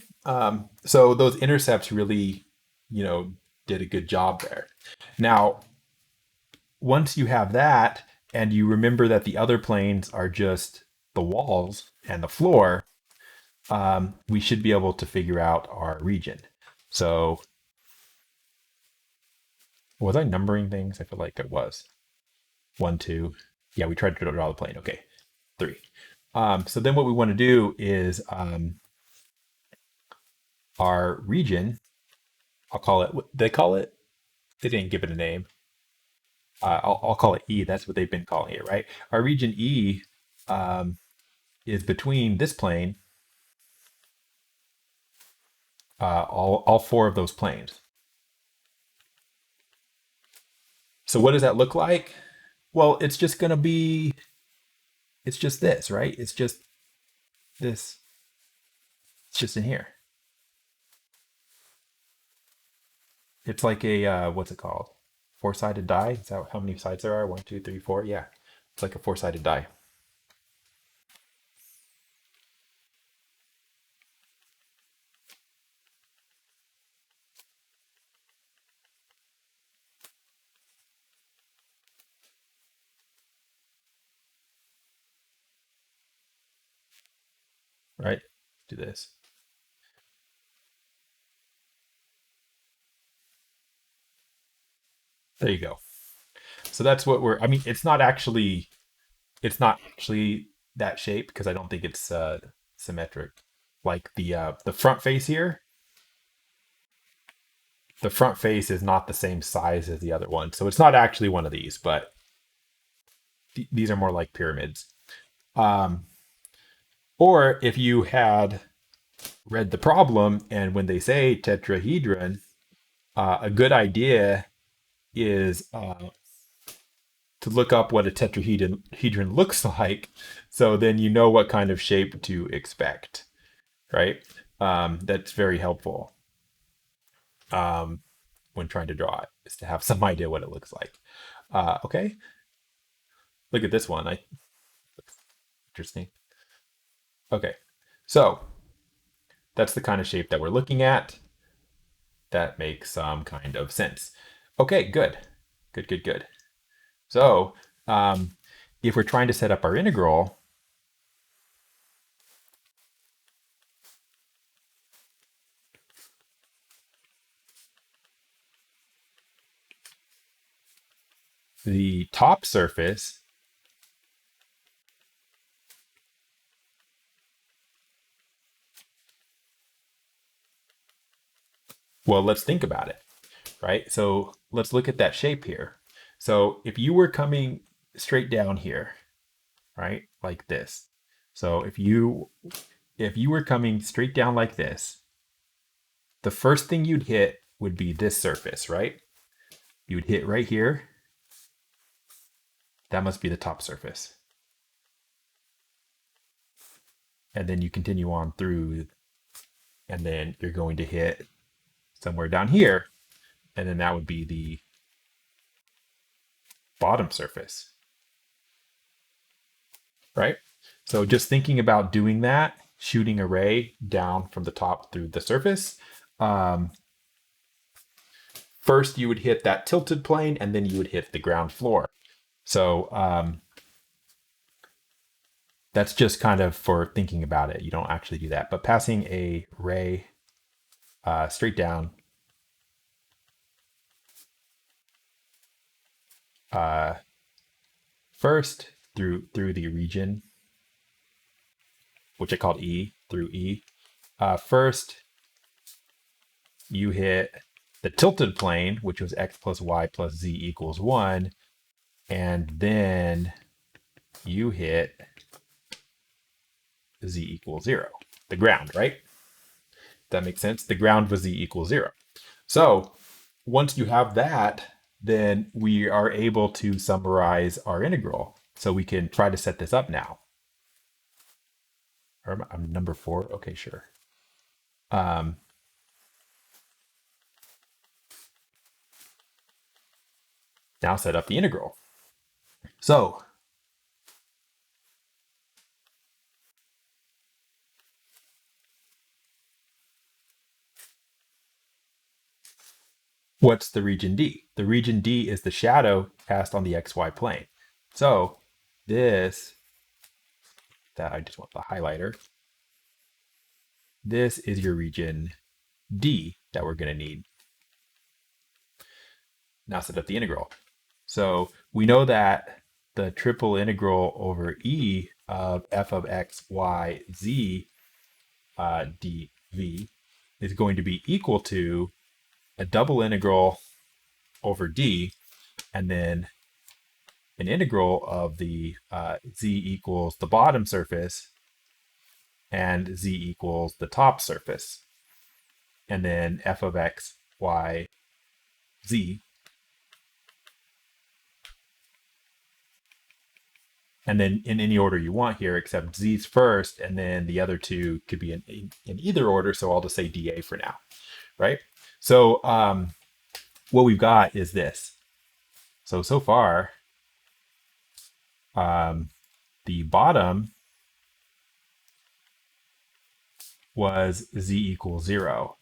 so those intercepts really, you know, did a good job there. Now, once you have that, and you remember that the other planes are just the walls and the floor, we should be able to figure out our region. So, was I numbering things? I feel like it was. One, two. Yeah, we tried to draw the plane. Okay, three. So then what we want to do is our region, I'll call it, what they call it? They didn't give it a name. I'll call it E. That's what they've been calling it, right? Our region E um, is between this plane, all four of those planes. So what does that look like? Well, it's just going to be, it's just this, right? It's just this. It's just in here. It's like a, what's it called? Four-sided die? Is that how many sides there are? One, two, three, four. Yeah. It's like a four-sided die. Right? Do this. There you go. So that's what we're, I mean, it's not actually that shape because I don't think it's symmetric. Like the front face here, the front face is not the same size as the other one. So it's not actually one of these, but these are more like pyramids. Um, or if you had read the problem and when they say tetrahedron, a good idea is to look up what a tetrahedron looks like, so then you know what kind of shape to expect, right? That's very helpful um, when trying to draw it, is to have some idea what it looks like. Okay, look at this one. Interesting. Okay, so that's the kind of shape that we're looking at. That makes some kind of sense. Okay, good, good, good, good. So if we're trying to set up our integral, the top surface, well, let's think about it, right? So let's look at that shape here. So if you were coming straight down here, right, like this. So if you were coming straight down like this, the first thing you'd hit would be this surface, right? You would hit right here. That must be the top surface. And then you continue on through, and then you're going to hit somewhere down here, and then that would be the bottom surface, right? So just thinking about doing that, shooting a ray down from the top through the surface, first you would hit that tilted plane, and then you would hit the ground floor. So that's just kind of for thinking about it. You don't actually do that, but passing a ray straight down first through the region, which I called E, through E. First, you hit the tilted plane, which was x plus y plus z equals 1, and then you hit z equals 0, the ground, right? That makes sense. The ground was z equals 0. So once you have that, then we are able to summarize our integral. So we can try to set this up now. I'm number 4. Okay, sure. Now set up the integral. So what's the region D? The region D is the shadow cast on the xy plane. So this, that I just want the highlighter, this is your region D that we're going to need. Now set up the integral. So we know that the triple integral over E of f of x, y, z dv is going to be equal to a double integral over d, and then an integral of the z equals the bottom surface and z equals the top surface, and then f of x, y, z, and then in any order you want here, except z's first, and then the other two could be in either order, so I'll just say dA for now, right? So what we've got is this. So far, the bottom was z equals 0,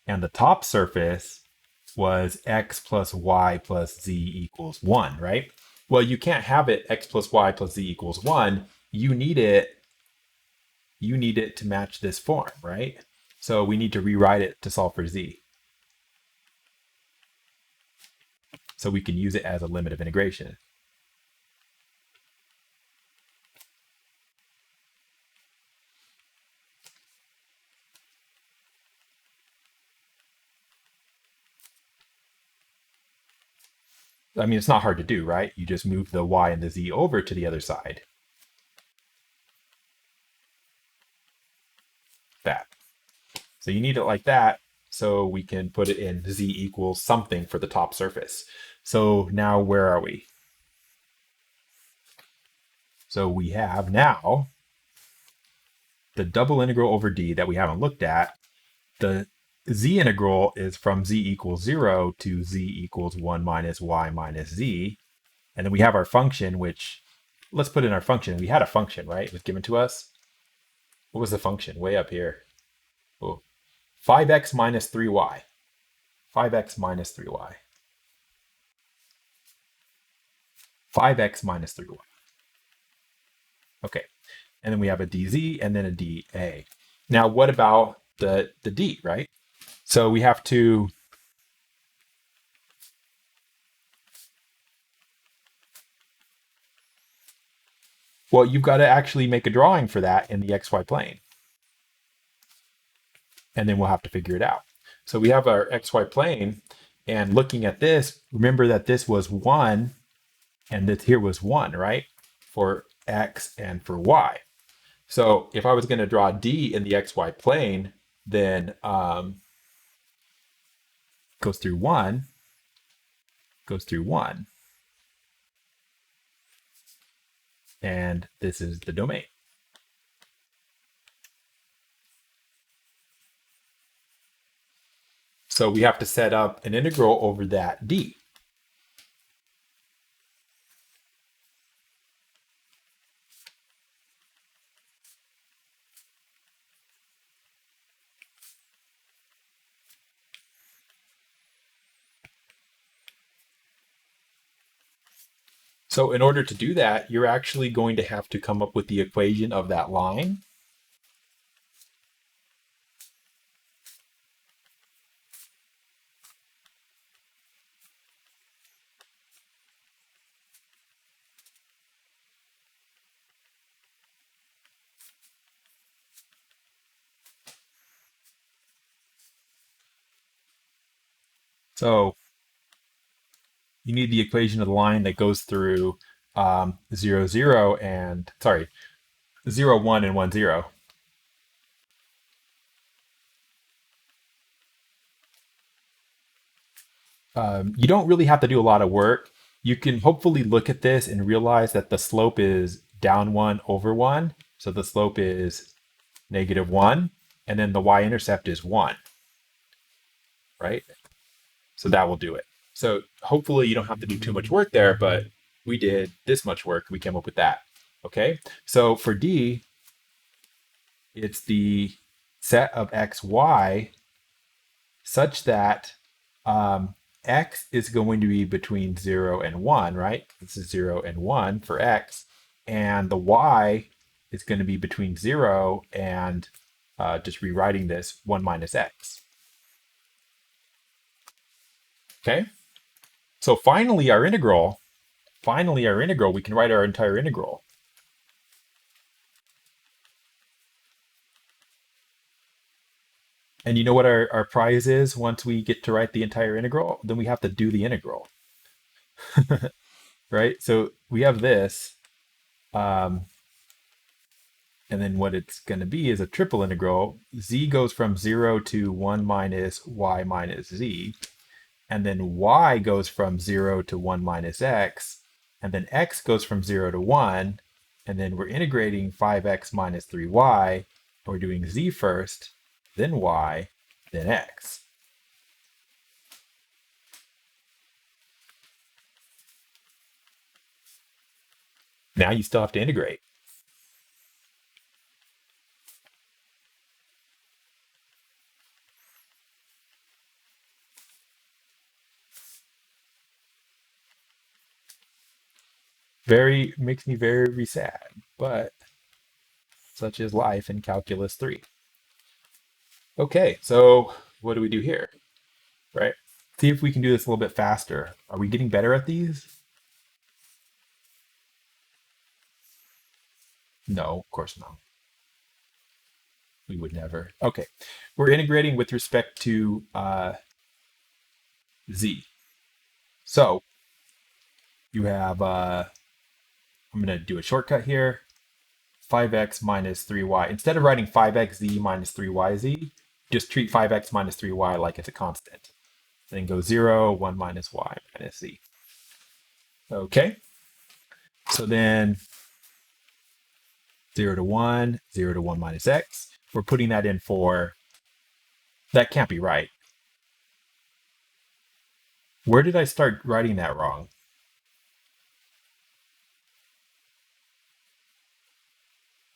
and the top surface was x plus y plus z equals 1, right? Well, you can't have it x plus y plus z equals 1. You need it to match this form, right? So we need to rewrite it to solve for z. So we can use it as a limit of integration. I mean, it's not hard to do, right? You just move the y and the z over to the other side. That. So you need it like that, so we can put it in z equals something for the top surface. So now where are we? So we have now the double integral over d that we haven't looked at. The z integral is from z equals 0 to z equals 1 minus y minus z. And then we have our function, which, let's put in our function. We had a function, right? It was given to us. What was the function? Way up here. Oh, 5x minus 3y. 5x minus 3y. 5x minus 3y. Okay. And then we have a dz and then a dA. Now, what about the d, right? So we have to well, you've got to actually make a drawing for that in the xy plane. And then we'll have to figure it out. So we have our xy plane, and looking at this, remember that this was 1 and this here was 1, right? For x and for y. So if I was going to draw D in the xy plane, then goes through 1, goes through 1. And this is the domain. So we have to set up an integral over that D. So in order to do that, you're actually going to have to come up with the equation of that line. So you need the equation of the line that goes through 0, 0 and, sorry, 0, 1 and 1, 0. you don't really have to do a lot of work. You can hopefully look at this and realize that the slope is down 1 over 1. So the slope is -1, and then the y-intercept is 1, right? So that will do it. So hopefully you don't have to do too much work there, but we did this much work. We came up with that. Okay, so for D, it's the set of x, y such that x is going to be between 0 and 1, right? This is 0 and 1 for x. And the y is going to be between 0 and, just rewriting this, 1 minus x. Okay? So finally our integral, we can write our entire integral. And you know what our prize is once we get to write the entire integral? Then we have to do the integral. Right? So we have this, and then what it's going to be is a triple integral. Z goes from 0 to 1 minus y minus z. And then y goes from 0 to 1 minus x. And then x goes from 0 to 1. And then we're integrating 5x minus 3y. And we're doing z first, then y, then x. Now you still have to integrate. Makes me very sad, but such is life in Calculus 3. Okay, so what do we do here? Right? See if we can do this a little bit faster. Are we getting better at these? No, of course not. We would never. Okay, we're integrating with respect to z. So you have, I'm going to do a shortcut here. 5x minus 3y. Instead of writing 5xz minus 3yz, just treat 5x minus 3y like it's a constant. Then go 0, 1 minus y minus z. Okay. So then 0 to 1, 0 to 1 minus x. We're putting that in for, that can't be right. Where did I start writing that wrong?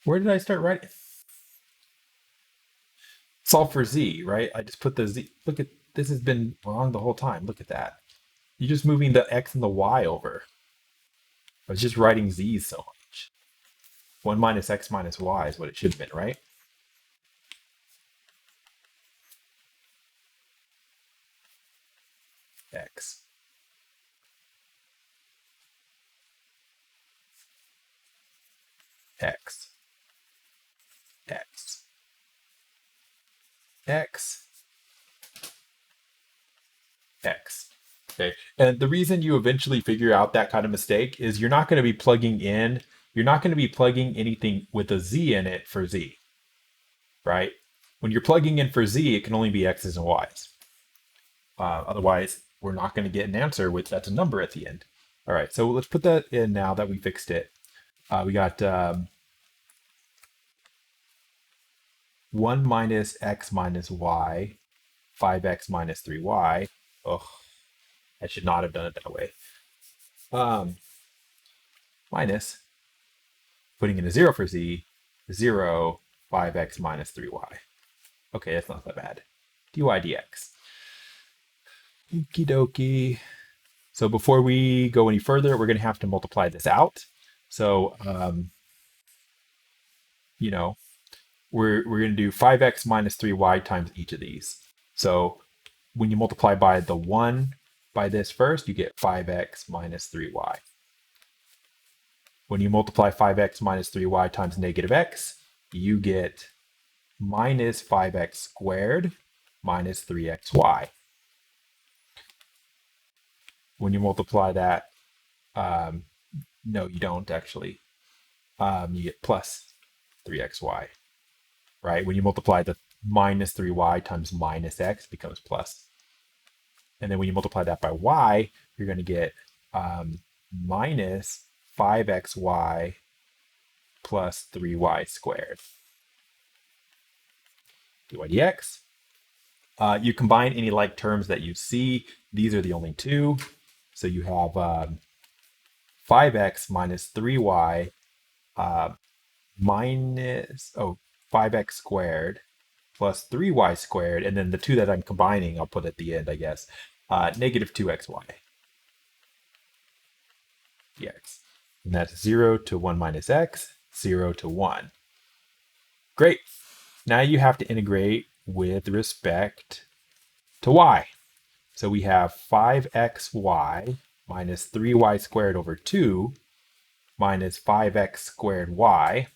Where did I start writing? Solve for z, right? I just put the z. Look at, this has been wrong the whole time. Look at that. You're just moving the x and the y over. I was just writing z's so much. 1 minus x minus y is what it should have been, right? X. X. X. X. X. Okay. And the reason you eventually figure out that kind of mistake is you're not going to be plugging anything with a z in it for z, right? When you're plugging in for z, it can only be x's and y's. Otherwise, we're not going to get an answer with that's a number at the end. All right, so let's put that in now that we fixed it. We got 1 minus x minus y, 5x minus 3y. Oh, I should not have done it that way. Minus, putting in a 0 for z, 0, 5x minus 3y. Okay, that's not that bad. dy dx. Okie dokie. So before we go any further, we're going to have to multiply this out. So, we're going to do 5x minus 3y times each of these. So when you multiply by the 1 by this first, you get 5x minus 3y. When you multiply 5x minus 3y times negative x, you get minus 5x squared minus 3xy. When you multiply that, no, you don't actually. You get plus 3xy, right? When you multiply the minus 3y times minus x, it becomes plus. And then when you multiply that by y, you're going to get minus 5xy plus 3y squared. dy dx. You combine any like terms that you see. These are the only two. So you have 5x minus 3y minus 5x squared plus 3y squared, and then the two that I'm combining I'll put at the end, I guess, negative 2xy dx. And that's 0 to 1 minus x, 0 to 1. Great. Now you have to integrate with respect to y. So we have 5xy minus 3y squared over 2 minus 5x squared y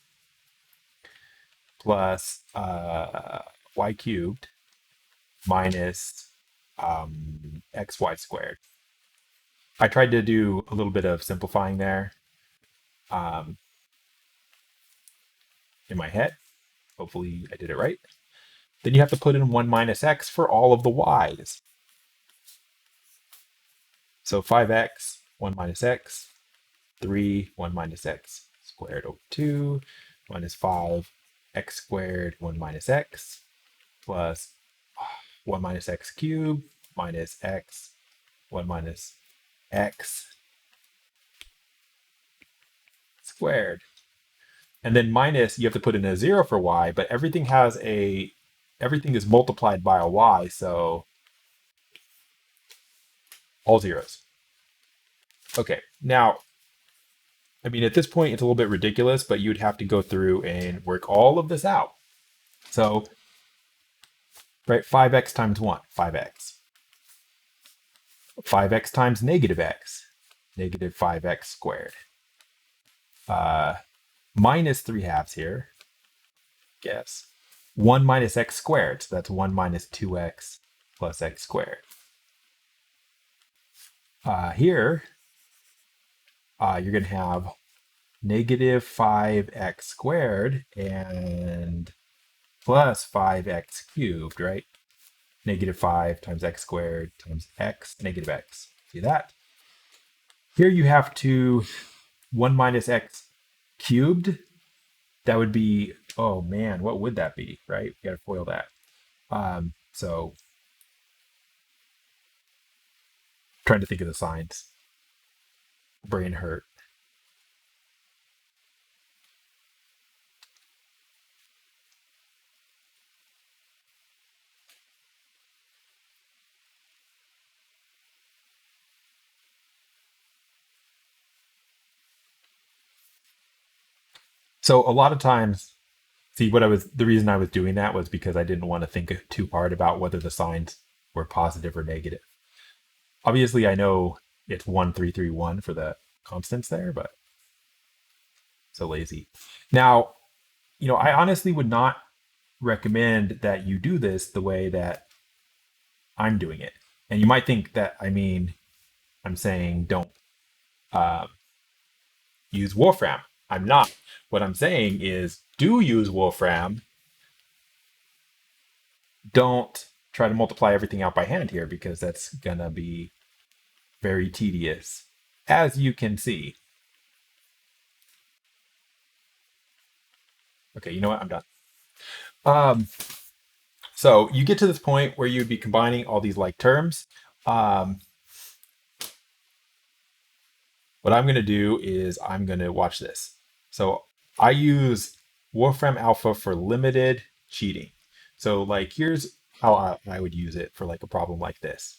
plus y cubed minus xy squared. I tried to do a little bit of simplifying there in my head. Hopefully I did it right. Then you have to put in 1 minus x for all of the y's. So 5x, 1 minus x, 3, 1 minus x squared over 2, minus 5, x squared, 1 minus x, plus 1 minus x cubed, minus x, 1 minus x squared. And then minus, you have to put in a 0 for y, but everything is multiplied by a y, so all zeros. Okay, now, I mean, at this point, it's a little bit ridiculous, but you'd have to go through and work all of this out. So, right, 5x times 1, 5x. 5x times negative x, negative 5x squared. Minus 3 halves here, guess. 1 minus x squared, so that's 1 minus 2x plus x squared. Here, you're going to have negative 5x squared and plus 5x cubed, right? Negative 5 times x squared times x, negative x. See that? Here you have to 1 minus x cubed. That would be, oh man, what would that be, right? We got to FOIL that. So, trying to think of the signs. Brain hurt. So a lot of times, see the reason I was doing that was because I didn't want to think too hard about whether the signs were positive or negative. Obviously, I know it's 1, 3, 3, 1 for the constants there, but so lazy. Now, I honestly would not recommend that you do this the way that I'm doing it. And you might think that, I'm saying don't use Wolfram. I'm not. What I'm saying is do use Wolfram. Don't try to multiply everything out by hand here because that's going to be very tedious, as you can see. Okay, you know what? I'm done. So you get to this point where you'd be combining all these like terms. What I'm going to do is I'm going to watch this. So I use Wolfram Alpha for limited cheating. So like, here's how I would use it for like a problem like this.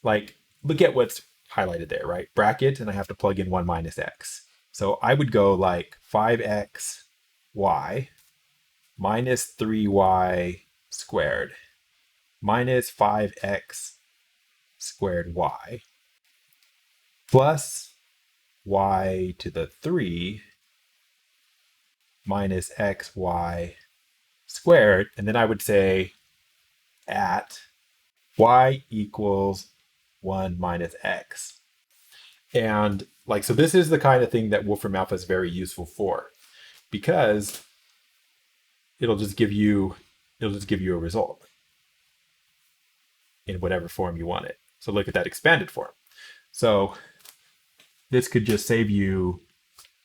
Like, look at what's highlighted there, right? Bracket, and I have to plug in 1 minus x. So I would go like 5x y minus 3y squared minus 5x squared y plus y to the 3 minus xy squared. And then I would say at y equals 1 minus x. And like, so this is the kind of thing that Wolfram Alpha is very useful for, because it'll just give you a result in whatever form you want it. So look at that expanded form. So this could just save you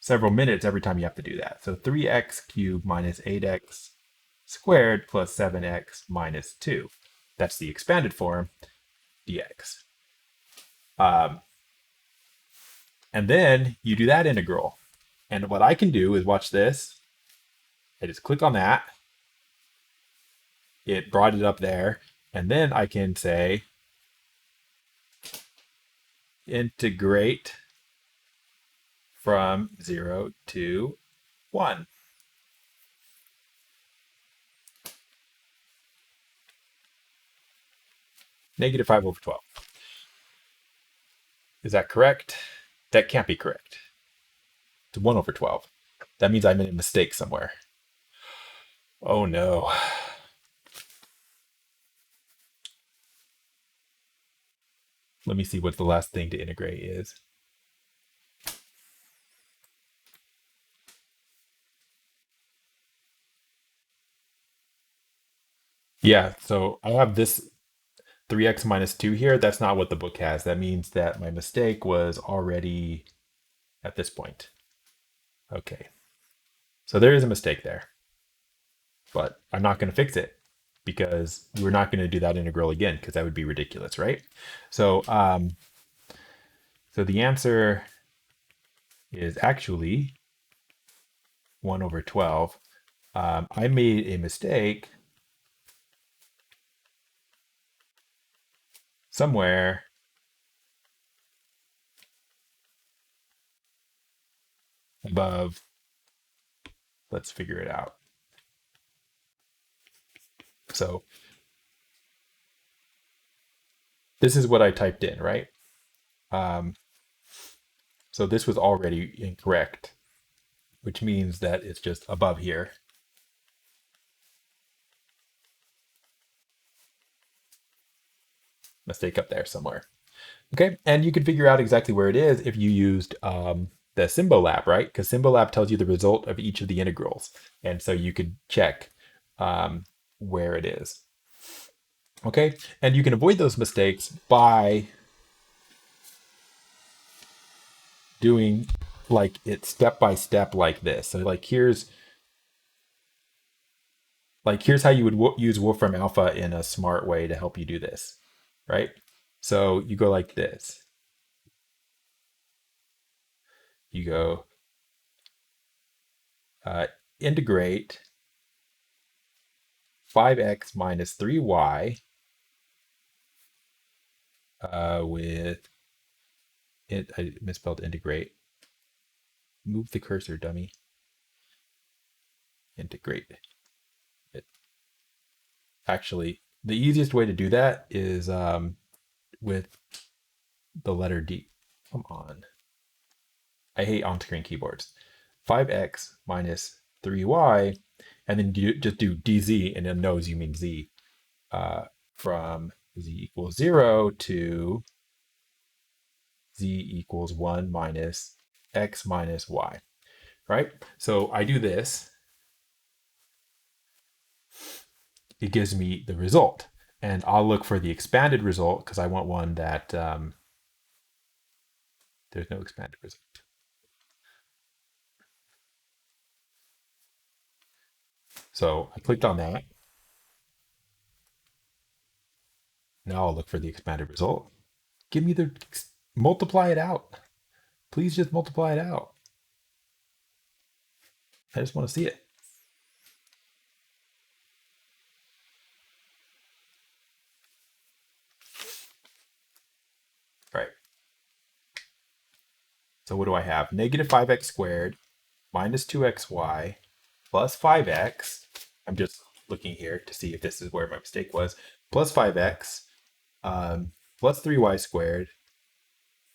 several minutes every time you have to do that. So 3x cubed minus 8x squared plus 7x minus 2. That's the expanded form, dx. And then you do that integral. And what I can do is watch this. I just click on that. It brought it up there. And then I can say integrate from 0 to 1. Negative 5 over 12. Is that correct? That can't be correct. It's 1 over 12. That means I made a mistake somewhere. Oh no. Let me see what the last thing to integrate is. Yeah, so I have this 3x minus 2 here. That's not what the book has. That means that my mistake was already at this point. Okay. So there is a mistake there. But I'm not going to fix it because we're not going to do that integral again because that would be ridiculous, right? So, so the answer is actually 1 over 12. I made a mistake somewhere above. Let's figure it out. So this is what I typed in, right? So this was already incorrect, which means that it's just above here. Mistake up there somewhere. Okay, and you could figure out exactly where it is if you used the Symbolab, right? Because Symbolab tells you the result of each of the integrals. And so you could check where it is. Okay, and you can avoid those mistakes by doing like it step by step like this. So here's how you would use Wolfram Alpha in a smart way to help you do this, right? So you go like this. You go integrate 5x minus 3y with it. I misspelled integrate. Move the cursor, dummy. Integrate it. Actually, the easiest way to do that is with the letter D. Come on. I hate on-screen keyboards. 5x minus 3y, and then you just do dz, and it knows you mean z. From z equals 0 to z equals 1 minus x minus y, right? So I do this. It gives me the result. And I'll look for the expanded result because I want one that there's no expanded result. So I clicked on that. Now I'll look for the expanded result. Give me multiply it out. Please just multiply it out. I just want to see it. All right. So what do I have? Negative 5x squared minus 2xy plus 5x. I'm just looking here to see if this is where my mistake was. Plus 5x plus 3y squared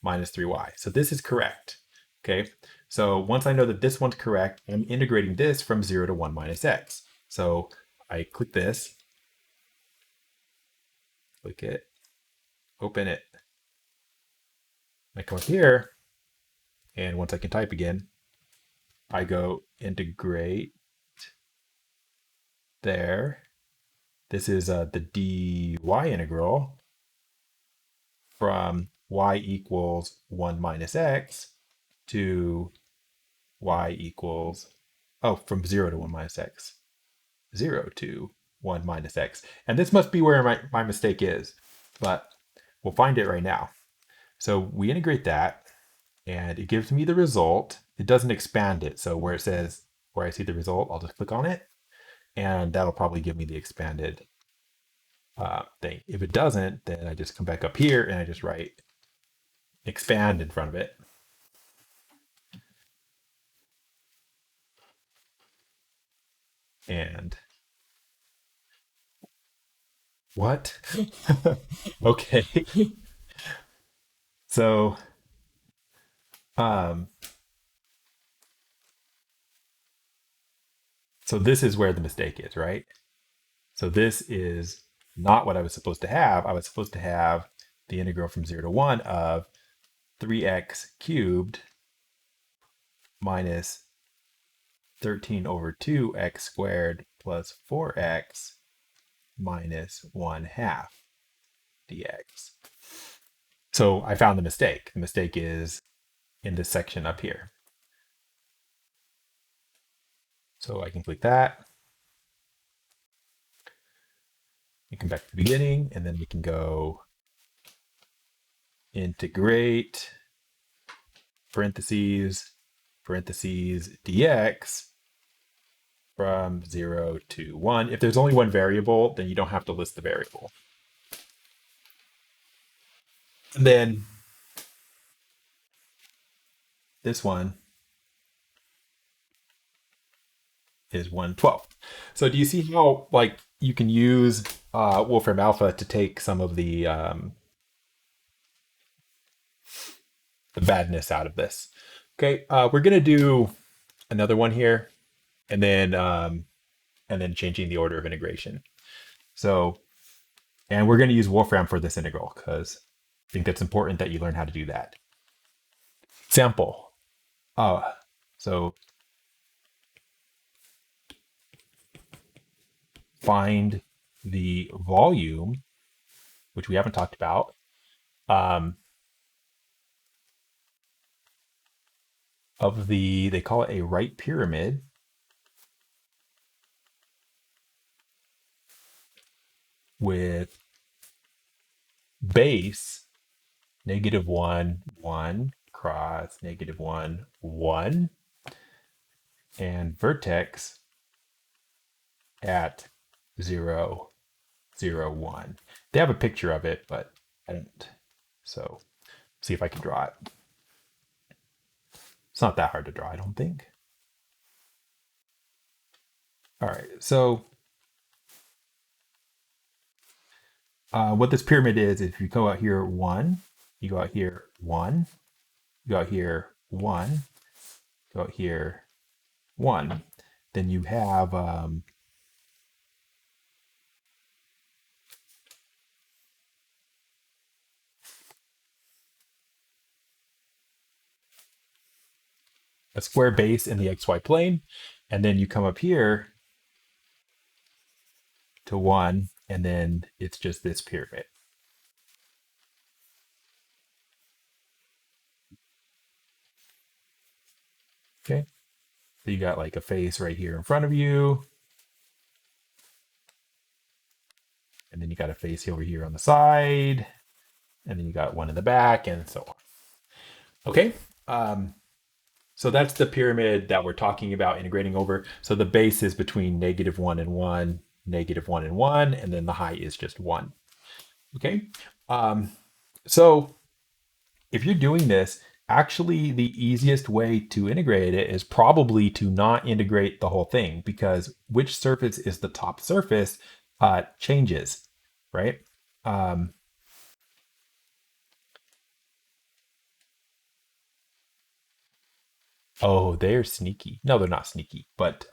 minus 3y. So this is correct. Okay. So once I know that this one's correct, I'm integrating this from 0 to 1 minus x. So I click this, click it, open it. I come up here, and once I can type again, I go integrate there. This is the dy integral. from y equals 1 minus x to y equals, oh, from 0 to 1 minus x, 0 to 1 minus x. And this must be where my mistake is, but we'll find it right now. So we integrate that, and it gives me the result. It doesn't expand it. So where it says, where I see the result, I'll just click on it, and that'll probably give me the expanded thing. If it doesn't, then I just come back up here and I just write expand in front of it. And what? Okay. So, um, so this is where the mistake is, right? So this is not what I was supposed to have. I was supposed to have the integral from 0 to 1 of 3x cubed minus 13 over 2x squared plus 4x minus 1 half dx. So I found the mistake. The mistake is in this section up here. So I can click that. We come back to the beginning, and then we can go integrate parentheses dx from 0 to 1. If there's only one variable, then you don't have to list the variable. And then this one is 1/12. So do you see how like you can use Wolfram Alpha to take some of the badness out of this? Okay, we're gonna do another one here, and then changing the order of integration. So, and we're gonna use Wolfram for this integral because I think that's important that you learn how to do that. Example. So find the volume, which we haven't talked about, of the, they call it a right pyramid with base -1, 1, cross -1, 1, and vertex at 0, 0, 1. They have a picture of it, but I don't. So see if I can draw it. It's not that hard to draw, I don't think. All right, so what this pyramid is, if you go out here 1, you go out here 1, you go out here 1, go out here 1, then you have a square base in the xy plane, and then you come up here to 1, and then it's just this pyramid. Okay, so you got like a face right here in front of you, and then you got a face over here on the side, and then you got one in the back, and so on. Okay, so that's the pyramid that we're talking about integrating over. So the base is between -1 and 1, -1 and 1, and then the height is just 1. Okay, so if you're doing this, actually the easiest way to integrate it is probably to not integrate the whole thing, because which surface is the top surface changes, right? Oh, they're sneaky. No, they're not sneaky, but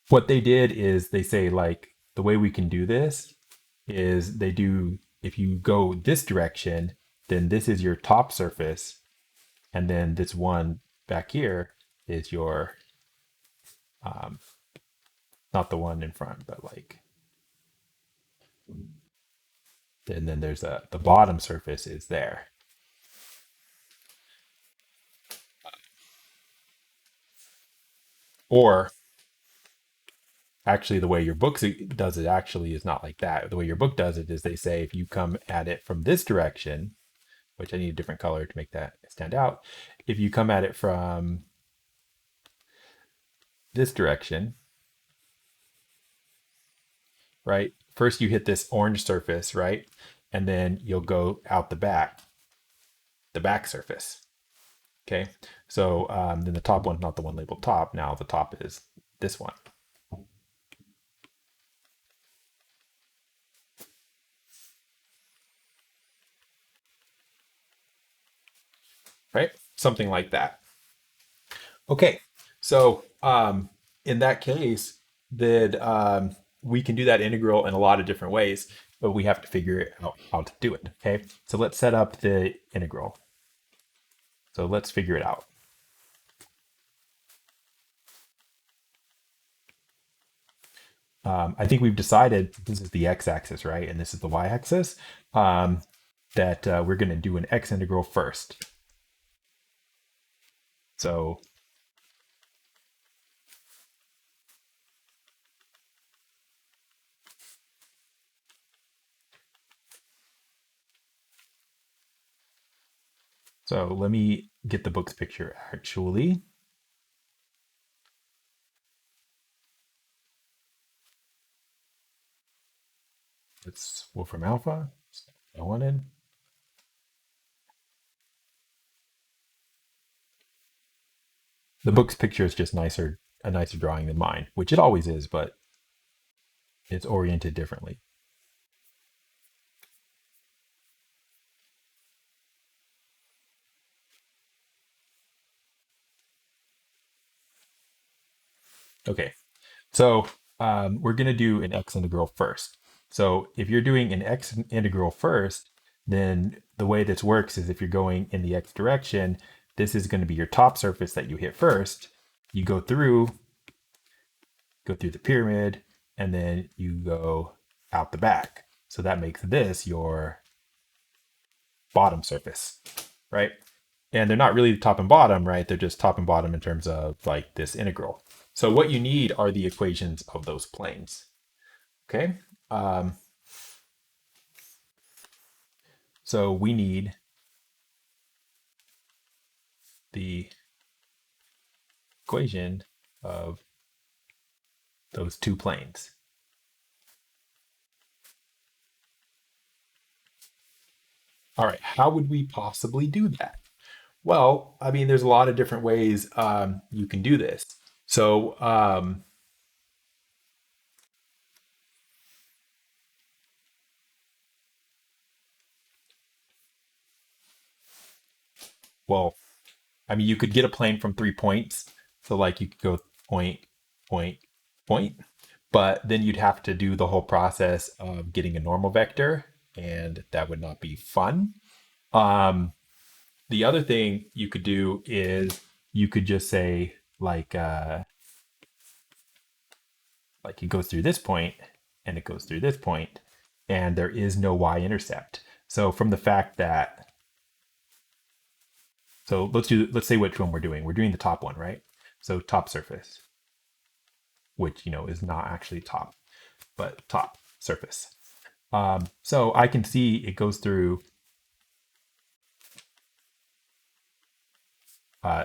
what they did is they say, like, the way we can do this is they do, if you go this direction, then this is your top surface, and then this one back here is your not the one in front, but like and then there's the bottom surface is there. Or actually, the way your book does it actually is not like that. The way your book does it is they say if you come at it from this direction, which I need a different color to make that stand out. If you come at it from this direction, right? First you hit this orange surface, right? And then you'll go out the back surface. Okay. So then the top one's not the one labeled top. Now the top is this one. Right? Something like that. Okay. So in that case, then we can do that integral in a lot of different ways, but we have to figure out how to do it. Okay. So let's set up the integral. So let's figure it out. I think we've decided this is the x-axis, right? And this is the y-axis, that we're going to do an x integral first. So let me get the book's picture actually. It's Wolfram Alpha. I wanted. The book's picture is just a nicer drawing than mine, which it always is, but it's oriented differently. Okay, so we're going to do an x integral first. So if you're doing an x integral first, then the way this works is if you're going in the x direction, this is going to be your top surface that you hit first. You go through the pyramid, and then you go out the back. So that makes this your bottom surface, right? And they're not really top and bottom, right? They're just top and bottom in terms of like this integral. So what you need are the equations of those planes. Okay. So we need the equation of those two planes. All right, how would we possibly do that? Well, I mean, there's a lot of different ways you can do this. So, well, I mean, you could get a plane from 3 points. So, like, you could go point, point, point, but then you'd have to do the whole process of getting a normal vector, and that would not be fun. The other thing you could do is you could just say, like it goes through this point and it goes through this point, and there is no y-intercept. So from the fact that, so let's say which one we're doing. We're doing the top one, right? So top surface, which is not actually top, but top surface. So I can see it goes through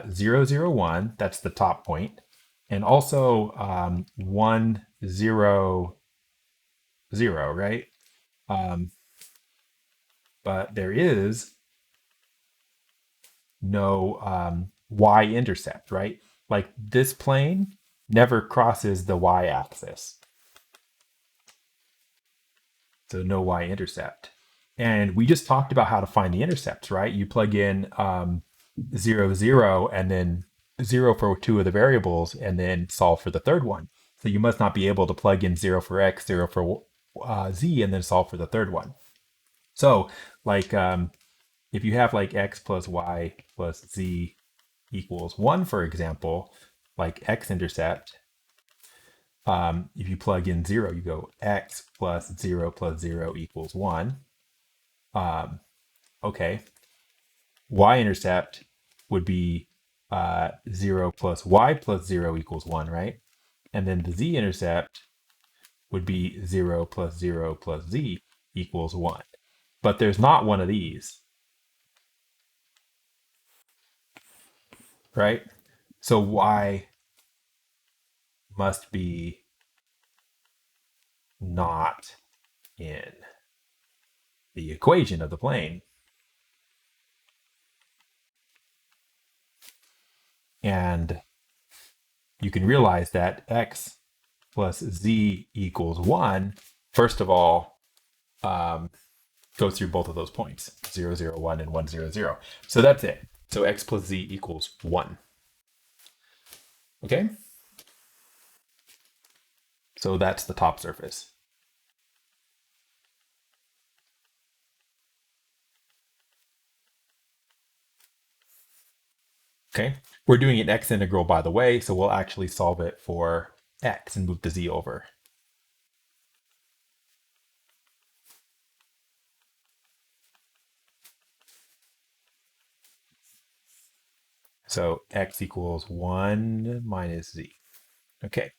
0, 0, 1. That's the top point, and also 1, 0, 0, right? But there is no y-intercept, right? Like this plane never crosses the y-axis. So no y-intercept. And we just talked about how to find the intercepts, right? You plug in 0, 0, and then 0 for two of the variables, and then solve for the third one. So you must not be able to plug in 0 for x, 0 for z, and then solve for the third one. So like if you have like x plus y plus z equals 1, for example, like x-intercept, if you plug in 0, you go x plus 0 equals 1. Okay, y-intercept would be 0 plus y plus 0 equals 1, right? And then the z-intercept would be 0 plus 0 plus z equals 1. But there's not one of these, right? So y must be not in the equation of the plane. And you can realize that x plus z equals 1, first of all, goes through both of those points, 0, 0, 1, and 1, 0, 0. So that's it. So x plus z equals 1. Okay? So that's the top surface. Okay? We're doing an x integral, by the way, so we'll actually solve it for x and move the z over. So x equals 1 minus z. Okay.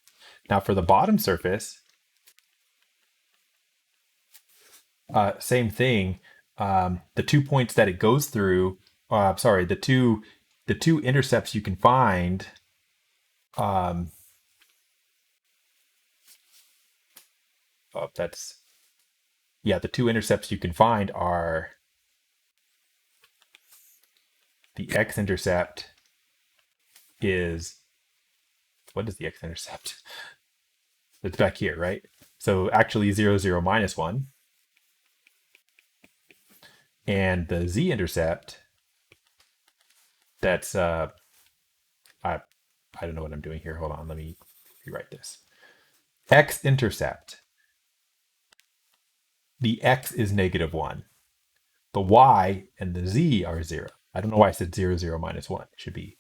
Now for the bottom surface, same thing. The 2 points that it goes through, sorry, the two intercepts you can find, oh, that's, yeah, the 2 intercepts you can find are the x-intercept is, what is the x-intercept? It's back here, right? So actually 0, 0, minus 1. And the z-intercept, that's, I don't know what I'm doing here. Hold on, let me rewrite this. X-intercept, the x is -1. The y and the z are 0. I don't know why I said 0, 0, minus 1. It should be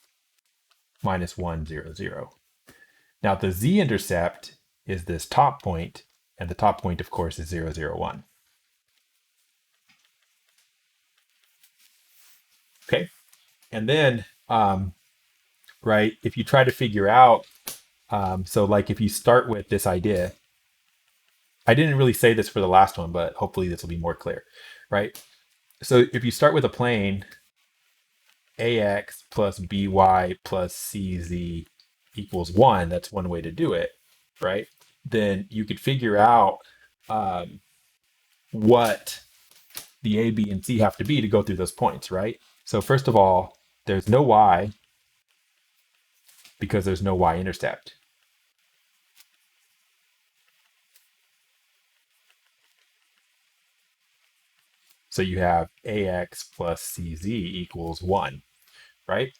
-1, 0, 0. Now the z-intercept is this top point, and the top point, of course, is 0, 0, 1. Okay, and then, right, if you try to figure out, so like if you start with this idea, I didn't really say this for the last one, but hopefully this will be more clear, right? So if you start with a plane, ax plus by plus cz equals 1, that's one way to do it, right? Then you could figure out what the a, b, and c have to be to go through those points, right? So first of all, there's no y because there's no y-intercept. So you have ax plus cz equals 1, right?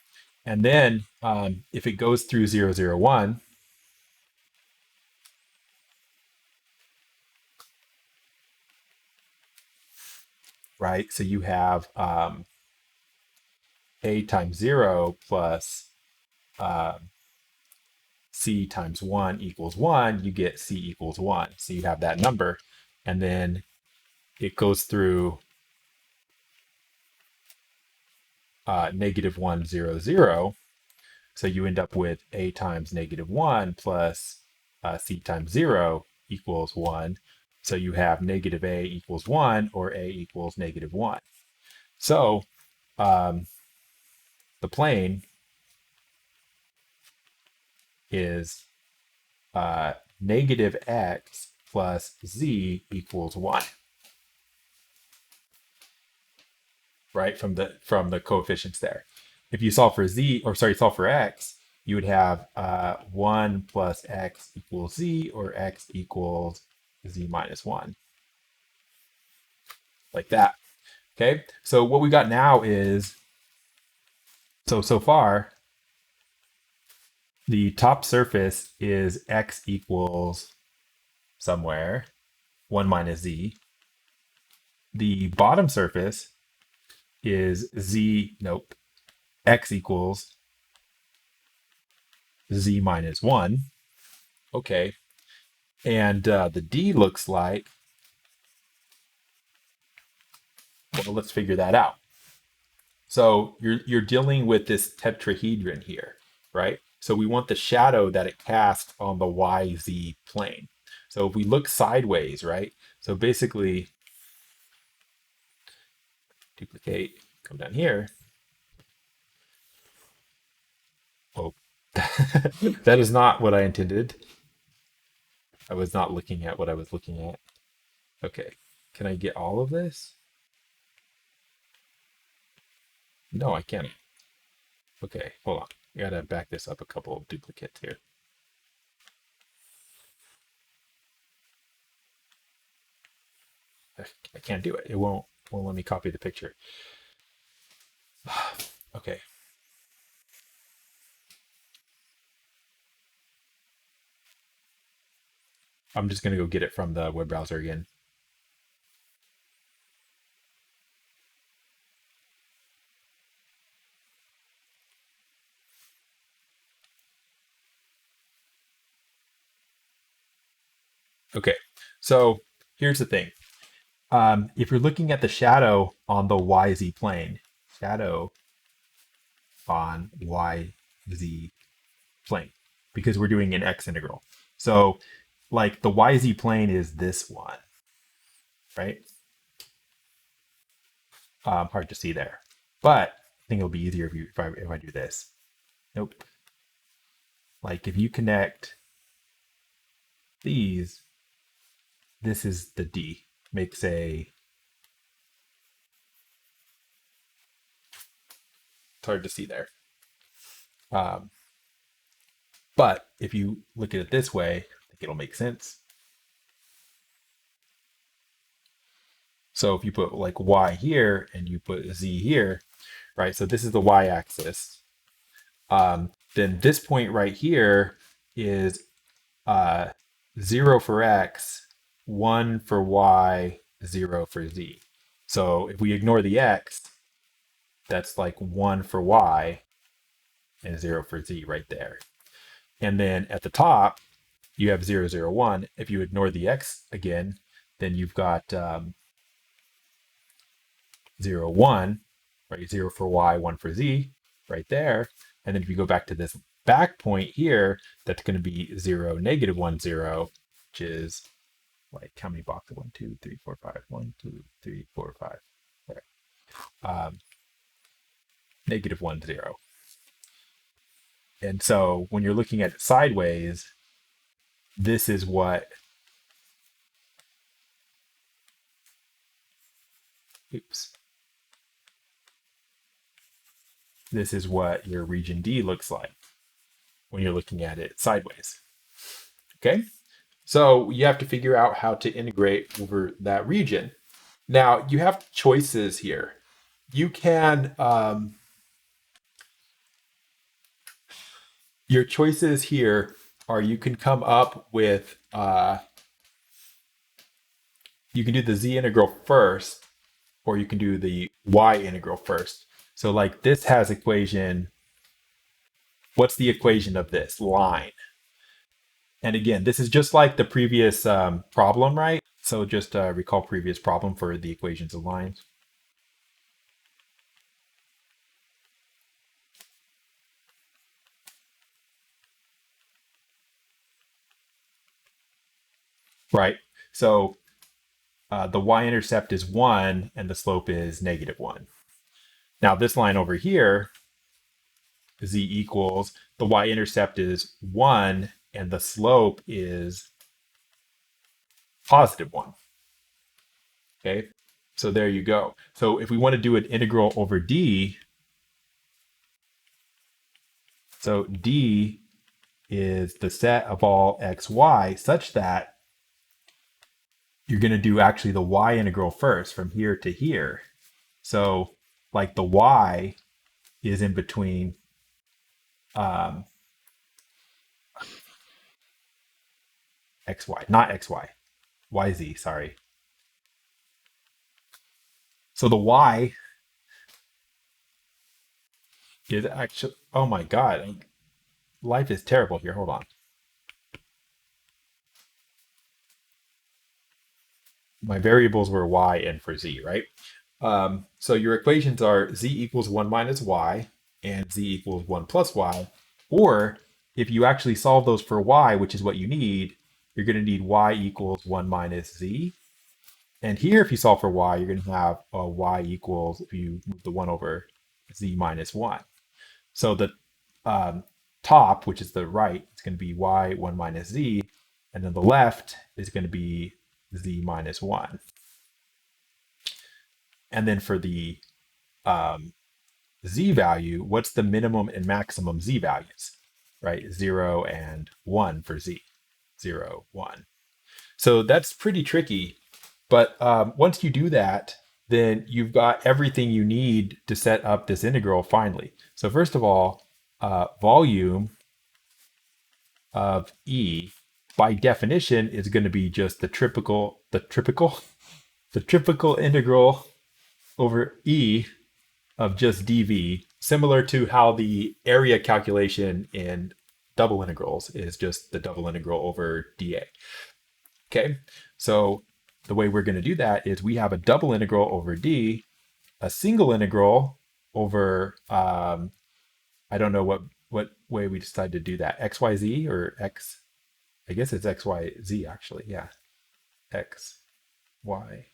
And then if it goes through 0, 0, 1, right? So you have a times 0 plus c times 1 equals 1, you get c equals 1. So you have that number, and then it goes through -1, 0, 0. So you end up with a times -1 plus c times 0 equals 1. So you have -a equals 1 or a equals -1. So the plane is negative x plus z equals 1, right? From the coefficients there. If you solve for z, or sorry, solve for x, you would have 1 plus x equals z, or x equals z minus 1, like that. Okay, so what we got now is, so far, the top surface is x equals somewhere 1 minus z. The bottom surface is x equals z minus 1. Okay, and the d looks like Well, let's figure that out. So you're dealing with this tetrahedron here, right? So we want the shadow that it casts on the YZ plane. So if we look sideways, right? So basically, duplicate, come down here. Oh, that is not what I intended. I was not looking at what I was looking at. Okay, can I get all of this? No, I can't. Okay, hold on. I gotta back this up a couple of duplicates here. I can't do it. It won't let me copy the picture. Okay. I'm just gonna go get it from the web browser again. Okay, so here's the thing. If you're looking at the shadow on the YZ plane, shadow on YZ plane, because we're doing an X integral. So like the YZ plane is this one, right? Hard to see there, but I think it'll be easier if I do this. Nope. Like if you connect these, this is the D. Makes a, it's hard to see there. But if you look at it this way, I think it'll make sense. So if you put like Y here and you put Z here, right? So this is the Y axis. Then this point right here is 0 for X, 1 for Y, 0 for Z. So if we ignore the X, that's like 1 for Y and 0 for Z right there. And then at the top, you have 0, 0, 1. If you ignore the X again, then you've got 0, 1, right? 0 for Y, 1 for Z right there. And then if you go back to this back point here, that's going to be 0, negative 1, 0, which is like how many boxes? 1, 2, 3, 4, 5. 1, 2, 3, 4, 5. Right. Negative 1, 0. And so when you're looking at it sideways, this is what, oops. This is what your region D looks like when you're looking at it sideways. Okay, so you have to figure out how to integrate over that region. Now you have choices here. You can, your choices here are you can come up with, you can do the Z integral first, or you can do the Y integral first. So like this has equation, what's the equation of this line? And again, this is just like the previous problem, right? So just recall previous problem for the equations of lines. Right. So the y-intercept is 1 and the slope is negative 1. Now this line over here, z equals, the y-intercept is 1 and the slope is positive 1. Okay, so there you go. So if we want to do an integral over d, so d is the set of all x, y such that you're going to do actually the y integral first from here to here. So like the y is in between xy, not xy, yz, sorry. So the y is actually, oh my God, life is terrible here. Hold on. My variables were y and for z, right? So your equations are z equals 1 minus y and z equals 1 plus y. Or if you actually solve those for y, which is what you need, you're going to need y equals 1 minus z. And here, if you solve for y, you're going to have a y equals, if you move the 1 over, z minus 1. So the um, top, which is the right, is going to be y 1 minus z. And then the left is going to be z minus 1. And then for the um, z value, what's the minimum and maximum z values, right? 0 and 1 for z. 0, 1. So that's pretty tricky. But once you do that, then you've got everything you need to set up this integral finally. So first of all, volume of E by definition is going to be just the typical integral over E of just dv, similar to how the area calculation in double integrals is just the double integral over dA. Okay, so the way we're going to do that is we have a double integral over d, a single integral over, I don't know what way we decide to do that, xyz or x, I guess it's xyz actually, yeah, x, y,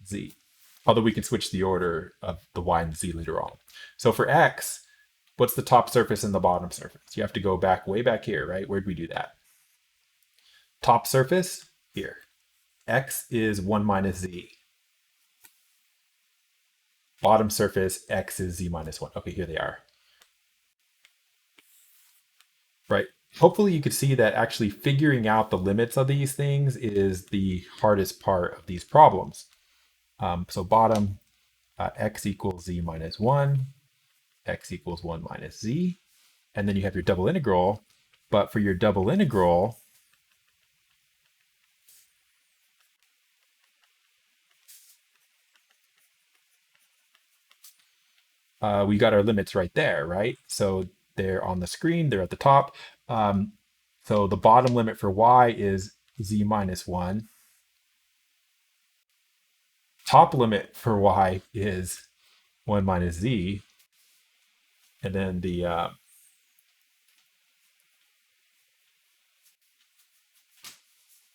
z. Although we can switch the order of the y and the z later on. So for x, what's the top surface and the bottom surface? You have to go back way back here, right? Where'd we do that? Top surface, here. X is 1 minus z. Bottom surface, x is z minus 1. Okay, here they are. Right. Hopefully you could see that actually figuring out the limits of these things is the hardest part of these problems. So bottom, x equals z minus 1, x equals 1 minus z. And then you have your double integral. But for your double integral, we got our limits right there, right? So they're on the screen, they're at the top. So the bottom limit for y is z minus 1. Top limit for y is 1 minus z. And then the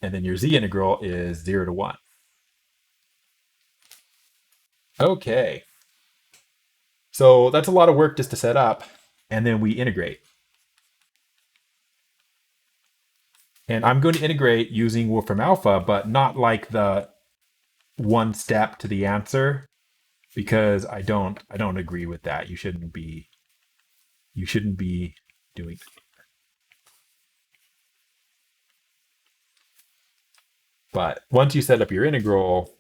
and then your z integral is 0 to 1. Okay. So that's a lot of work just to set up, and then we integrate. And I'm going to integrate using Wolfram Alpha, but not like the one step to the answer, because I don't agree with that. You shouldn't be doing that. But once you set up your integral,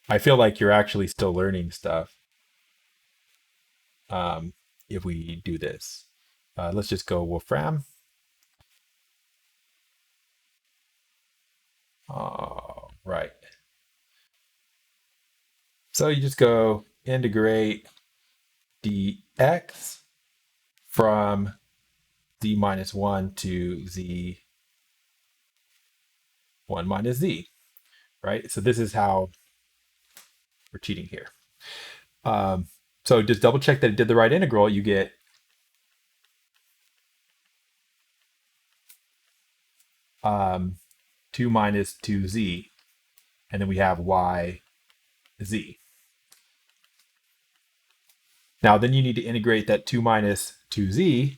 I feel like you're actually still learning stuff. If we do this, let's just go Wolfram. Right. So you just go integrate dx from z minus 1 to z 1 minus z, right? So this is how we're cheating here. So just double check that it did the right integral. You get um, 2 minus 2z, and then we have y z. Now then you need to integrate that 2 minus 2z.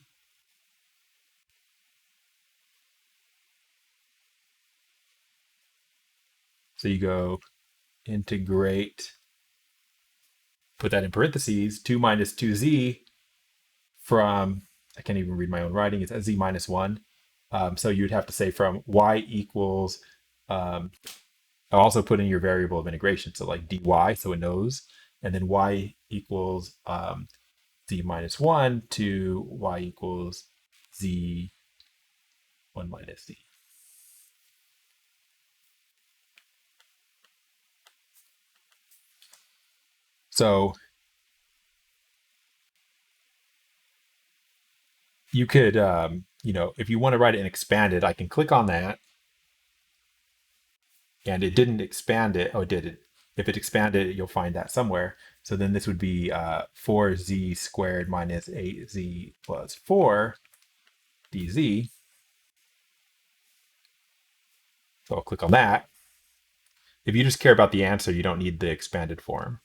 So you go integrate, put that in parentheses, 2 minus 2z from, I can't even read my own writing, it's z minus 1. So you'd have to say from y equals, I'll also put in your variable of integration, so like dy, so it knows, and then y equals z minus 1 to y equals z 1 minus z. So you could, if you want to write it and expand it, I can click on that. And it didn't expand it. Oh, it did. if it expanded, you'll find that somewhere. So then this would be 4z squared minus 8z plus 4 dz. So I'll click on that. If you just care about the answer, you don't need the expanded form.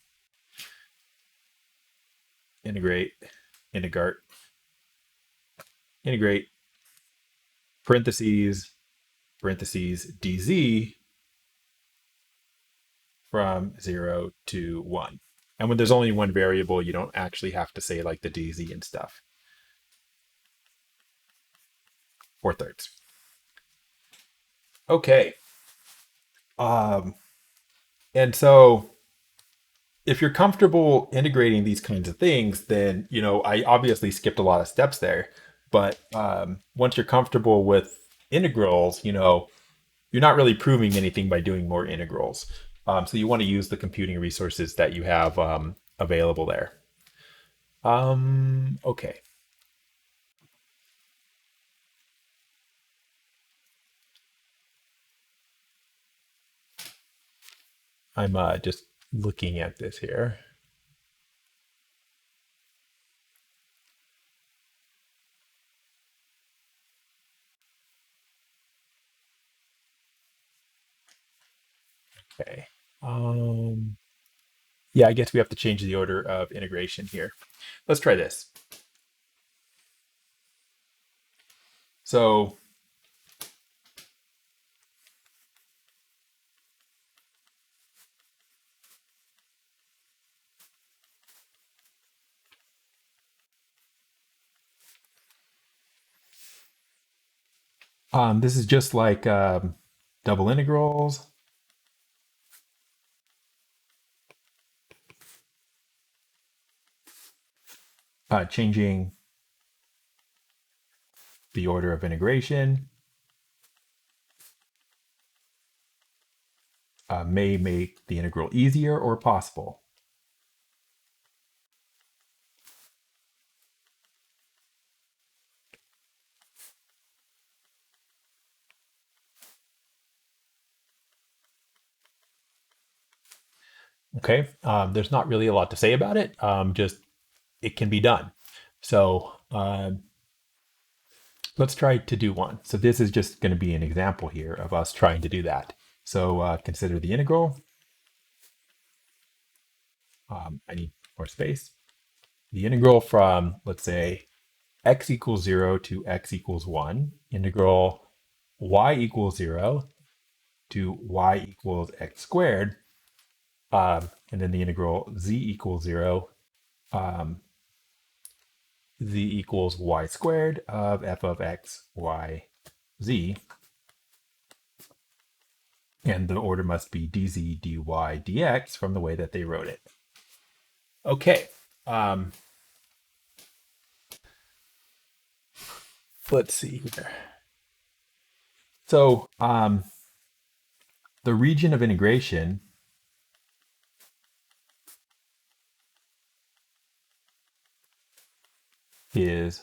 Integrate, integrate, integrate, parentheses, parentheses, dz from 0 to 1. And when there's only one variable, you don't actually have to say like the dz and stuff. 4/3. Okay. And so if you're comfortable integrating these kinds of things, then, I obviously skipped a lot of steps there. But once you're comfortable with integrals, you're not really proving anything by doing more integrals. So you want to use the computing resources that you have available there. Okay. I'm just looking at this here. Okay. Yeah, I guess we have to change the order of integration here. Let's try this. So this is just like double integrals. Changing the order of integration may make the integral easier or possible. Okay, there's not really a lot to say about it. Just it can be done. So let's try to do one. So this is just going to be an example here of us trying to do that. So consider the integral. I need more space. The integral from, let's say, x equals 0 to x equals 1. Integral y equals 0 to y equals x squared. And then the integral z equals 0, z equals y squared of f of x, y, z. And the order must be dz, dy, dx from the way that they wrote it. Okay. Let's see here. So the region of integration is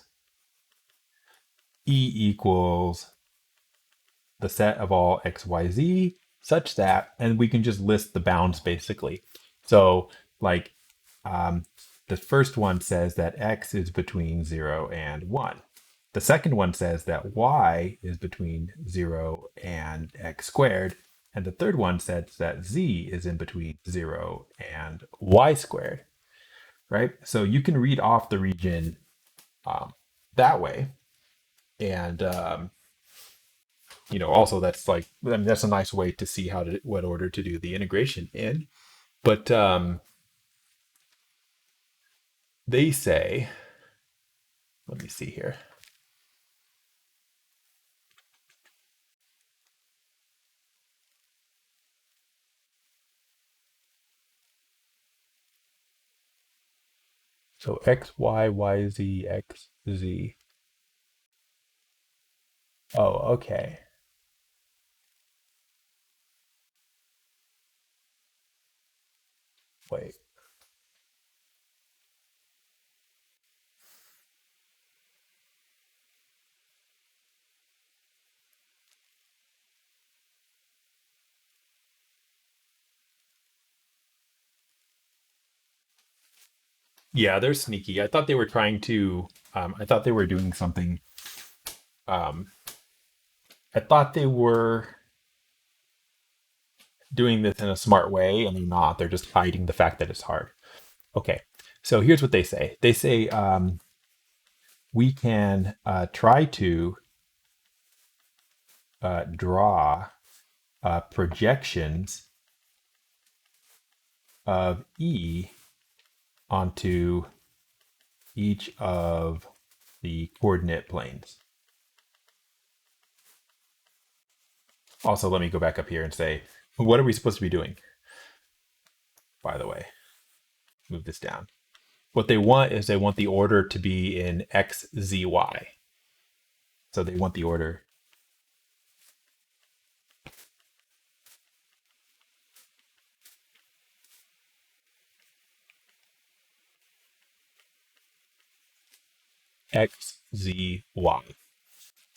E equals the set of all x, y, z such that, and we can just list the bounds basically. So like the first one says that x is between 0 and 1. The second one says that y is between 0 and x squared. And the third one says that z is in between 0 and y squared, right? So you can read off the region that way. And, also that's like, that's a nice way to see what order to do the integration in. But they say, let me see here. So x, y, y, z, x, z. Oh, okay. Wait. Yeah, they're sneaky. I thought they were trying to. I thought they were doing something. Um, I thought they were doing this in a smart way, and they're not. They're just hiding the fact that it's hard. Okay, so here's what they say. They say we can try to draw projections of E onto each of the coordinate planes. Also, let me go back up here and say, what are we supposed to be doing? By the way, move this down. What they want is they want the order to be in X, Z, Y. So they want the order X, Z, Y.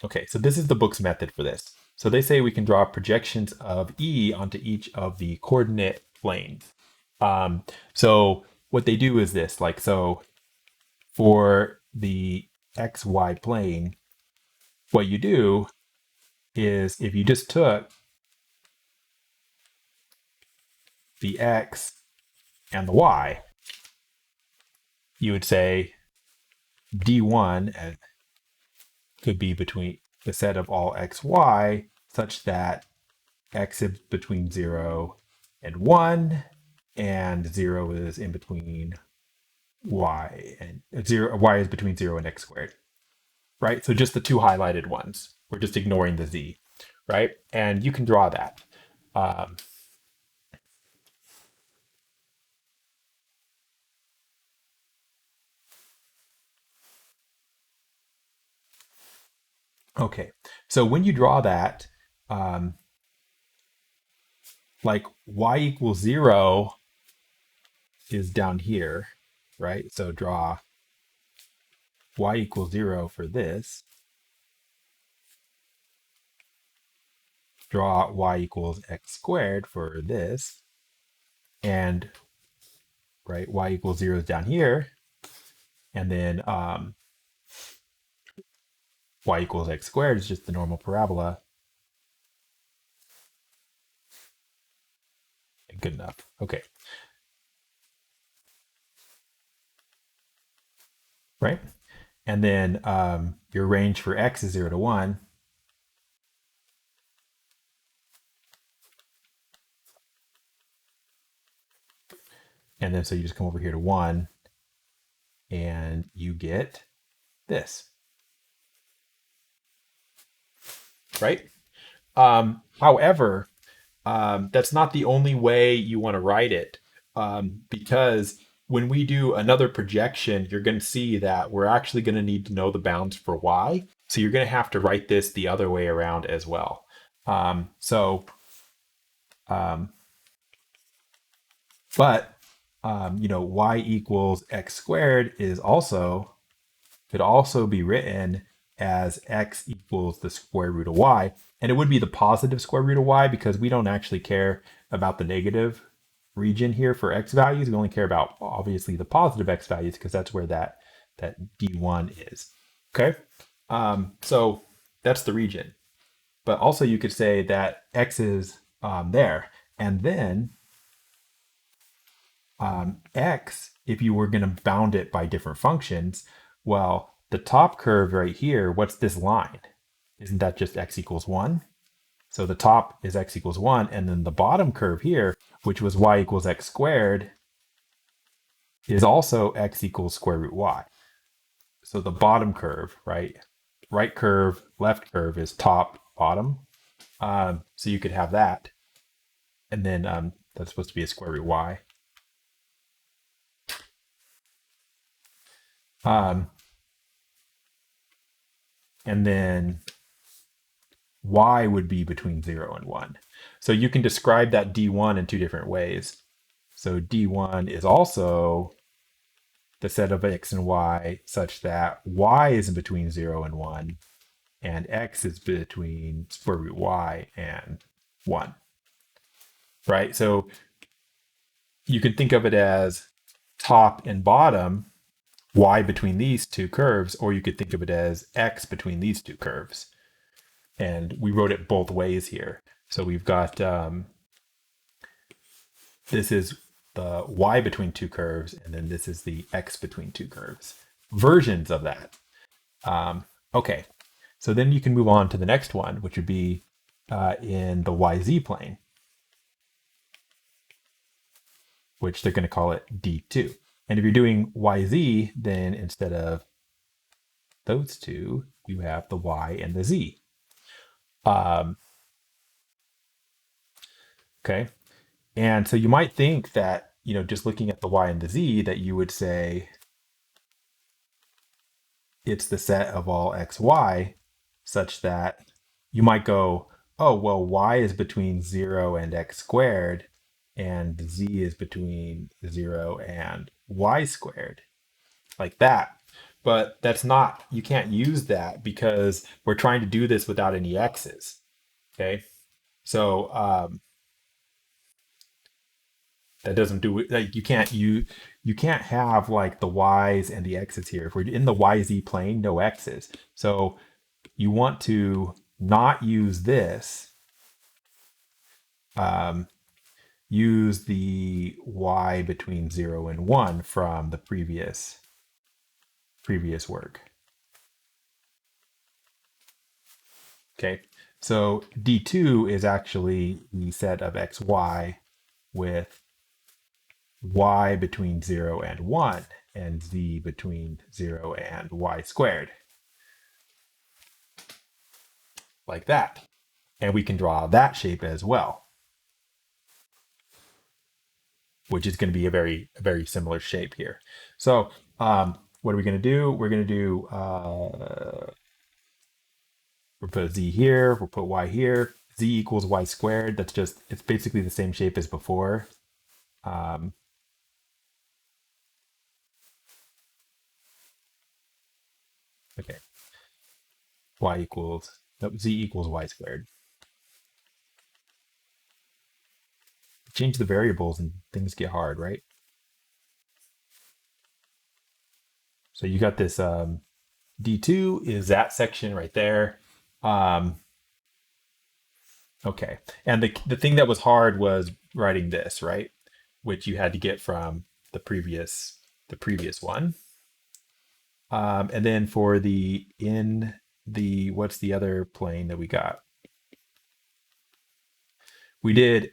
Okay, so this is the book's method for this. So they say we can draw projections of E onto each of the coordinate planes. Um, so what they do is this, like, so for the XY plane, what you do is if you just took the X and the Y, you would say D1 could be between the set of all XY such that X is between 0 and 1, and 0 is in between Y, and 0, Y is between 0 and X squared, right? So just the two highlighted ones. We're just ignoring the Z, right? And you can draw that. Um, okay, so when you draw that, um, like Y equals 0 is down here, right? So draw Y equals 0 for this. Draw Y equals X squared for this. And, right, Y equals 0 is down here. And then Y equals X squared is just the normal parabola. Good enough. Okay. Right? And then your range for X is 0 to 1. And then so you just come over here to 1 and you get this. Right? However, that's not the only way you want to write it, because when we do another projection, you're going to see that we're actually going to need to know the bounds for Y. So you're going to have to write this the other way around as well. Um, but Y equals X squared could also be written as X equals the square root of Y. And it would be the positive square root of Y because we don't actually care about the negative region here for X values. We only care about obviously the positive X values because that's where that D1 is. Okay. So that's the region. But also you could say that X is there. And then X, if you were going to bound it by different functions, well, the top curve right here, what's this line? Isn't that just X equals 1? So the top is X equals 1, and then the bottom curve here, which was Y equals X squared, is also X equals square root Y. So the bottom curve, right? Right curve, left curve is top, bottom. So you could have that. And then that's supposed to be a square root Y. And then Y would be between 0 and 1. So you can describe that D1 in two different ways. So D1 is also the set of X and Y such that Y is in between 0 and 1, and X is between square root Y and 1. Right? So you can think of it as top and bottom, y between these two curves, or you could think of it as x between these two curves. And we wrote it both ways here. So we've got this is the y between two curves, and then this is the x between two curves. Versions of that. Okay, so then you can move on to the next one, which would be in the YZ plane, which they're going to call it D2. And if you're doing YZ, then instead of those two, you have the Y and the Z. Okay. And so you might think that, just looking at the Y and the Z, that you would say it's the set of all XY, such that you might go, oh, well, Y is between 0 and X squared, and Z is between 0 and Y squared, like that. But that's not, you can't use that because we're trying to do this without any X's. Okay. So that doesn't do it. Like you can't have like the Y's and the X's here. If we're in the YZ plane, no X's. So you want to not use this. Use the Y between 0 and 1 from the previous work. Okay, so D2 is actually the set of XY with Y between 0 and 1 and Z between 0 and Y squared. Like that. And we can draw that shape as well, which is going to be a very similar shape here. So what are we going to do? We're going to do, we'll put a Z here, we'll put Y here. Z equals Y squared. That's just, it's basically the same shape as before. Okay. Y equals, nope, Z equals Y squared. Change the variables and things get hard, right? So you got this D2 is that section right there. Okay. And the thing that was hard was writing this, right? Which you had to get from the previous one. And then for the in the what's the other plane that we got? We did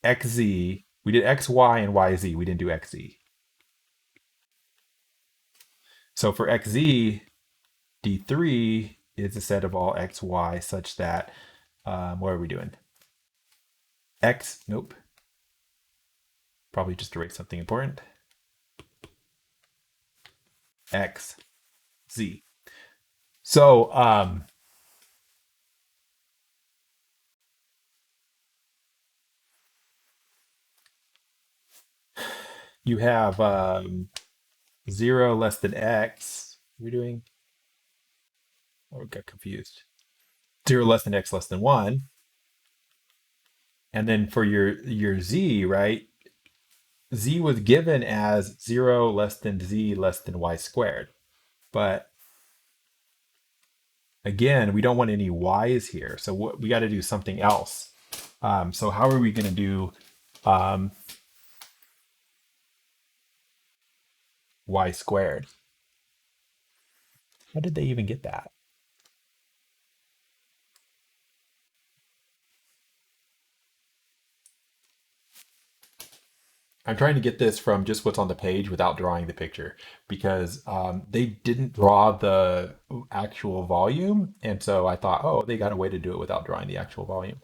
XZ, we did XY and YZ, we didn't do XZ. So for XZ, D3 is a set of all XY such that what are we doing? X, nope. Probably just erase something important. X, Z. So you have 0 less than X. What are we doing? Oh, I got confused. 0 less than X less than 1. And then for your Z, right? Z was given as 0 less than Z less than Y squared. But again, we don't want any Y's here. So we got to do something else. So how are we going to do Y squared? How did they even get that? I'm trying to get this from just what's on the page without drawing the picture because they didn't draw the actual volume. And so I thought, oh, they got a way to do it without drawing the actual volume.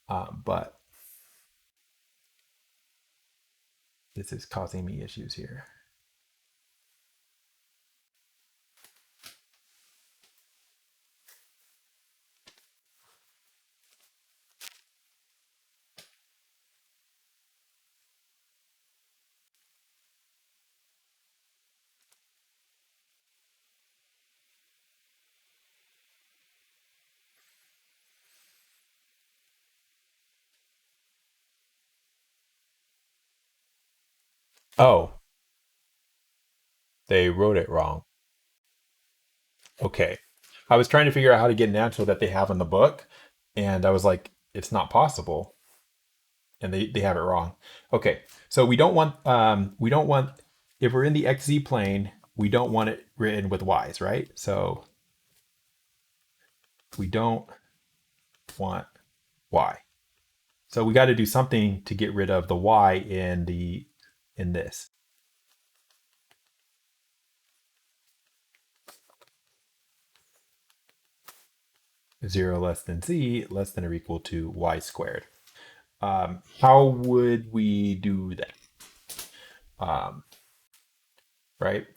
But this is causing me issues here. Oh, They wrote it wrong. Okay. I was trying to figure out how to get an answer that they have in the book, and I was like, it's not possible. And they have it wrong. Okay. So we don't want if we're in the XZ plane, we don't want it written with Y's, right? So we don't want Y. So we got to do something to get rid of the Y in this. 0 less than Z less than or equal to Y squared. How would we do that? Right?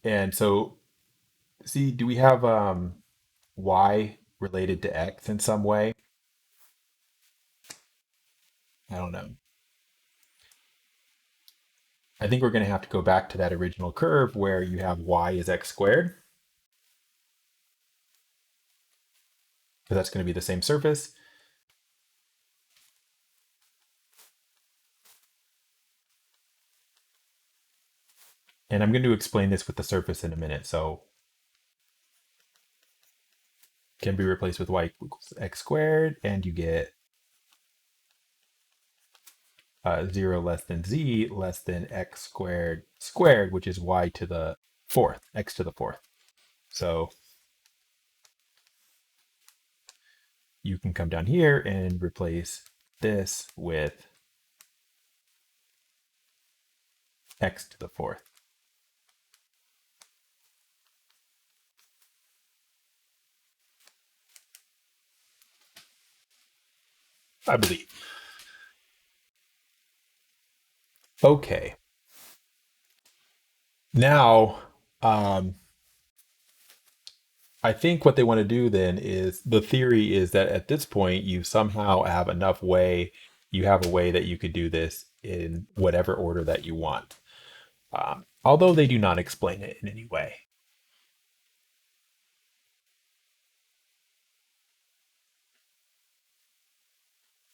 And so, see, do we have Y related to X in some way? I don't know. I think we're going to have to go back to that original curve where you have Y is X squared, because that's going to be the same surface. And I'm going to explain this with the surface in a minute. So can be replaced with Y equals X squared, and you get 0 less than Z less than X squared squared, which is Y to the fourth, X to the fourth. So you can come down here and replace this with X to the fourth. I believe. Okay. Now, I think what they want to do then is the theory is that at this point you somehow have enough way, you have a way that you could do this in whatever order that you want. Although they do not explain it in any way.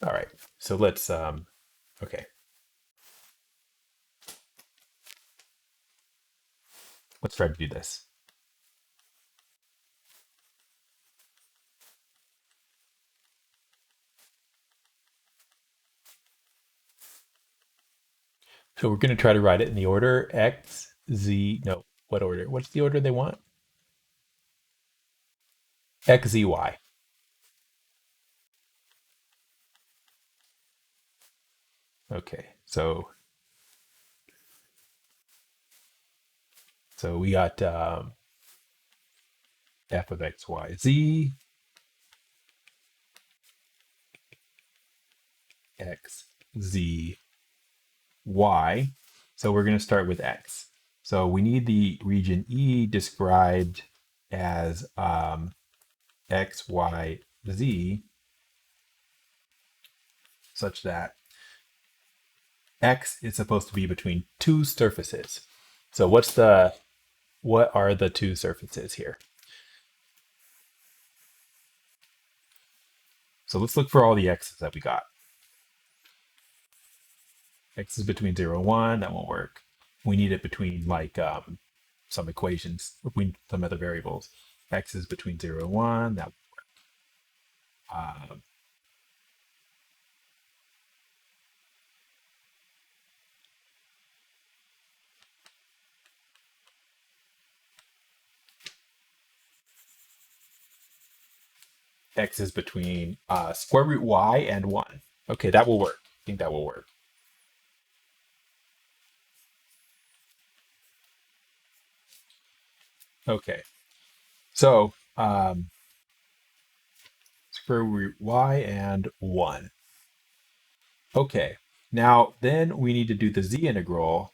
All right, so let's, okay, let's try to do this. So we're going to try to write it in the order X, Z, no, what order? What's the order they want? X, Z, Y. Okay, so we got f of x, y, z, x, z, y. So we're going to start with x. So we need the region E described as x, y, z, such that x is supposed to be between two surfaces. So what are the two surfaces here? So let's look for all the x's that we got. X is between 0 and 1, that won't work. We need it between like some equations, between some other variables. X is between 0 and 1, that X is between square root Y and 1. Okay, that will work. I think that will work. Okay, so square root Y and 1. Okay, now then we need to do the Z integral.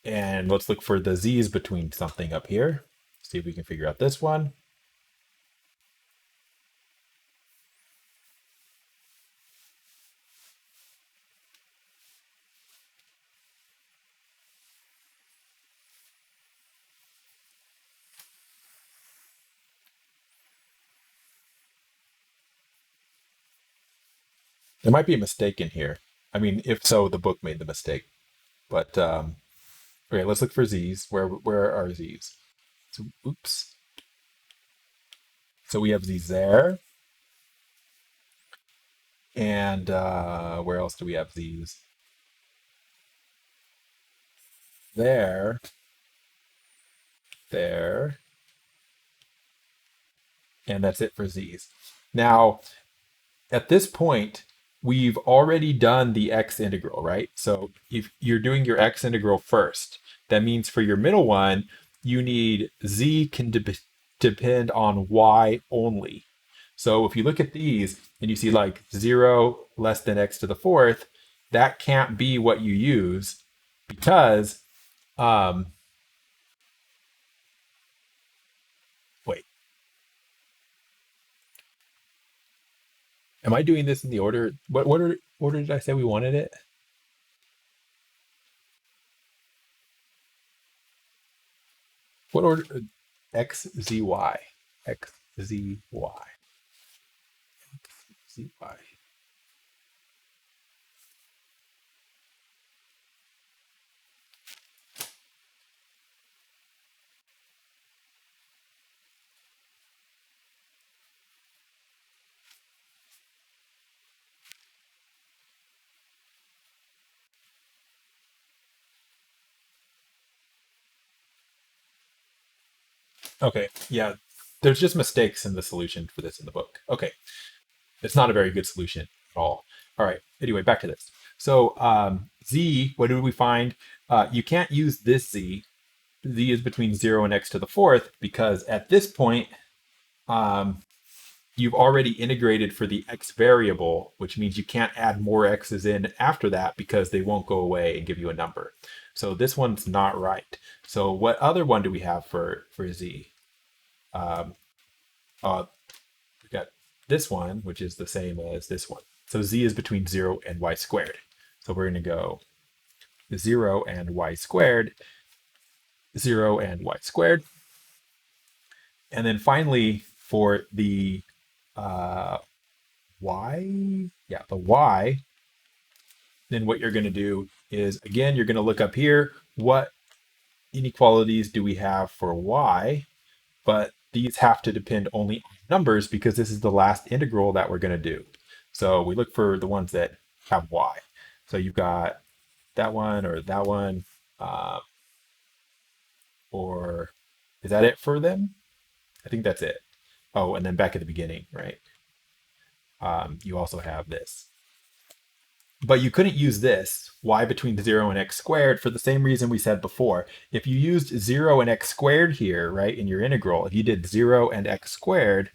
And let's look for the Z's between something up here. See if we can figure out this one. There might be a mistake in here. I mean, if so, the book made the mistake. But Okay, let's look for z's. Where are z's? So, oops. So we have z's there. And where else do we have z's? There, there, and that's it for z's. Now, at this point, we've already done the x integral, right? So if you're doing your x integral first, that means for your middle one, you need z can depend on y only. So if you look at these and you see like 0 less than x to the fourth, that can't be what you use because, um, wait, am I doing this in the order? What order did I say we wanted it? What order? X, Z, Y. X, Z, Y. Z, Y. Okay, yeah. There's just mistakes in the solution for this in the book. Okay, it's not a very good solution at all. All right, anyway, back to this. So Z, what did we find? You can't use this Z. Z is between 0 and x to the fourth because at this point, um, you've already integrated for the x variable, which means you can't add more x's in after that because they won't go away and give you a number. So this one's not right. So what other one do we have for z? Um, we got this one, which is the same as this one. So z is between 0 and y squared. So we're going to go 0 and y squared, 0 and y squared. And then finally, for the y, yeah, the y, then what you're going to do is, again, you're going to look up here, what inequalities do we have for y? But these have to depend only on numbers because this is the last integral that we're going to do. So we look for the ones that have y. So you've got that one or that one, or is that it for them? I think that's it. Oh, and then back at the beginning, right? You also have this. But you couldn't use this, y between 0 and x squared, for the same reason we said before. If you used 0 and x squared here, right, in your integral, if you did 0 and x squared,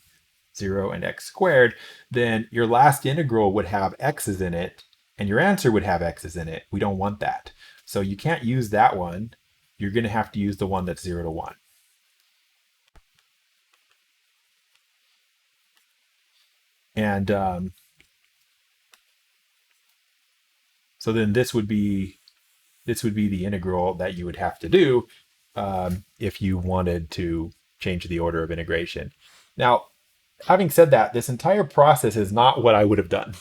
0 and x squared, then your last integral would have x's in it, and your answer would have x's in it. We don't want that. So you can't use that one. You're going to have to use the one that's 0 to 1. And so then this would be the integral that you would have to do if you wanted to change the order of integration. Now, having said that, this entire process is not what I would have done.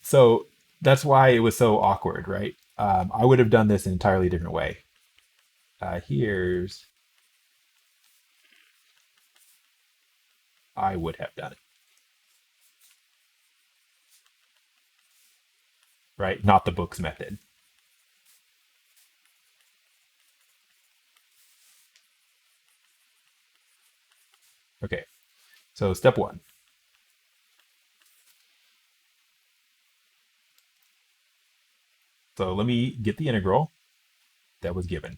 So that's why it was so awkward, right? I would have done this an entirely different way. Here's I would have done it, right? Not the book's method. Okay, so step one. So let me get the integral that was given.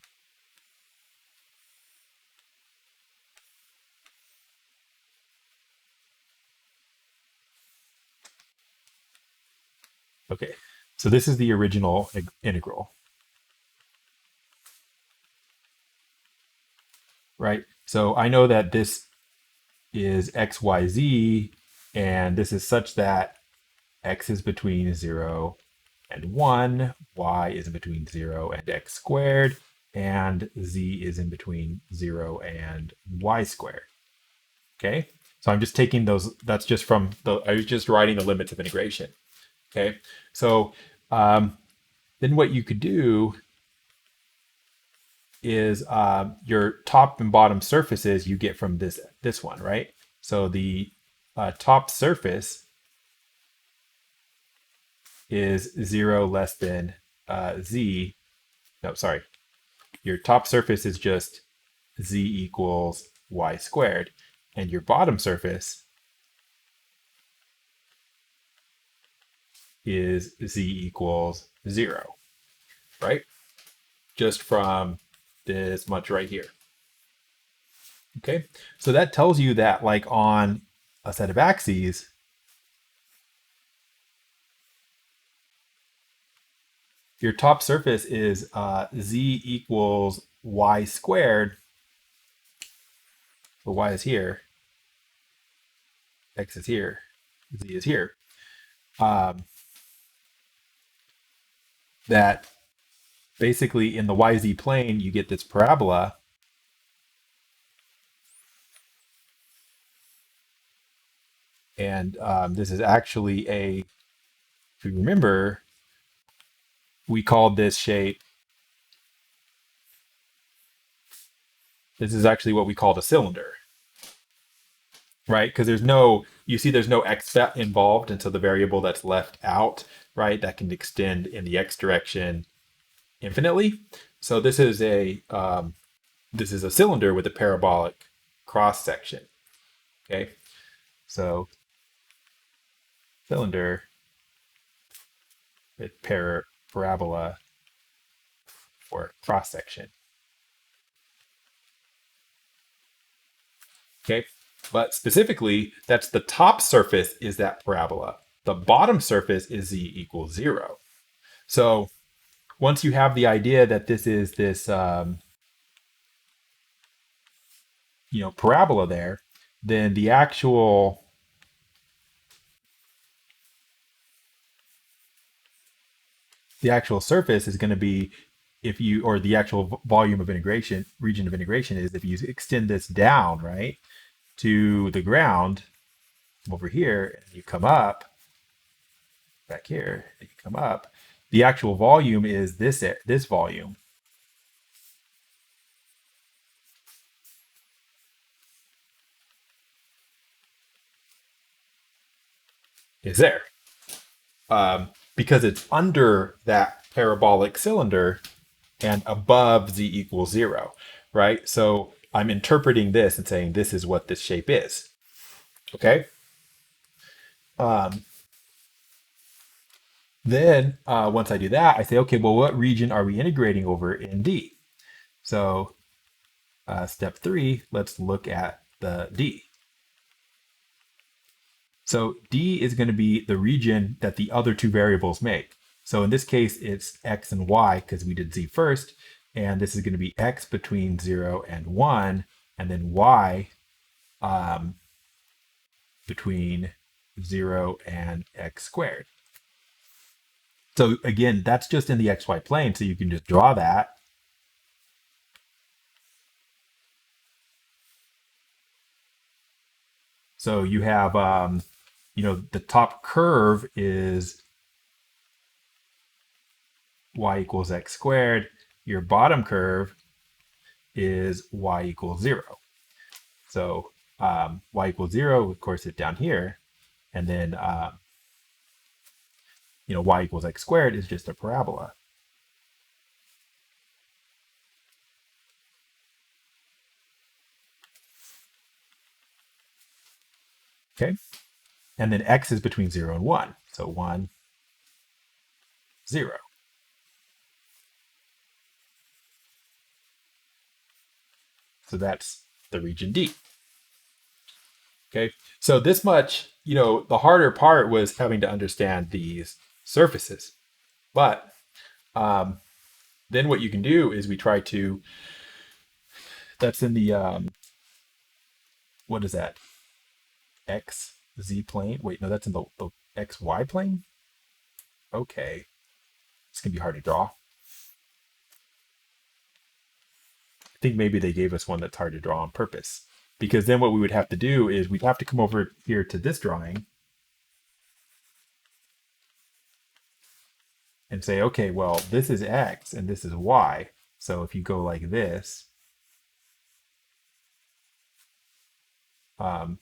Okay, so this is the original integral, right? So I know that this is xyz, and this is such that x is between 0 and 1, y is in between 0 and x squared, and z is in between 0 and y squared. Okay, so I'm just taking those, that's just from I was just writing the limits of integration. Okay, so then what you could do is your top and bottom surfaces you get from this one, right? So the top surface is 0 less than z. No, sorry. Your top surface is just z equals y squared, and your bottom surface is z equals 0, right? Just from this much right here. Okay, so that tells you that like on a set of axes, your top surface is z equals y squared. So y is here, x is here, z is here. That basically in the yz plane, you get this parabola. And this is actually if you remember, we called this shape, this is actually what we called a cylinder, right? Because there's no x involved, and so the variable that's left out, right, that can extend in the x direction infinitely. So this is a cylinder with a parabolic cross section. Okay, so cylinder with parabola for cross section. Okay, but specifically, that's the top surface is that parabola. The bottom surface is z equals 0. So once you have the idea that this is this parabola there, then the actual surface is going to be, or the actual volume of integration, region of integration, is if you extend this down, right, to the ground over here, and you come up back here, and you come up, the actual volume is this volume. Is there. Because it's under that parabolic cylinder and above z equals 0, right? So I'm interpreting this and saying this is what this shape is. Okay? Then once I do that, I say, okay, well, what region are we integrating over in D? So step 3, let's look at the D. So D is going to be the region that the other two variables make. So in this case, it's x and y because we did z first. And this is going to be x between 0 and 1, and then y between 0 and x squared. So again, that's just in the xy plane, so you can just draw that. So you have, the top curve is y equals x squared. Your bottom curve is y equals 0. So y equals 0, of course, is down here. And then, y equals x squared is just a parabola. Okay. And then x is between 0 and 1. So 1, 0. So that's the region D. Okay, so this much, the harder part was having to understand these surfaces. But then what you can do is we try to, that's in the, what is that? X, Z plane? Wait, no, that's in the X, Y plane? Okay, it's going to be hard to draw. I think maybe they gave us one that's hard to draw on purpose. Because then what we would have to do is we'd have to come over here to this drawing. and say, okay, well, this is X and this is Y. So if you go like this, not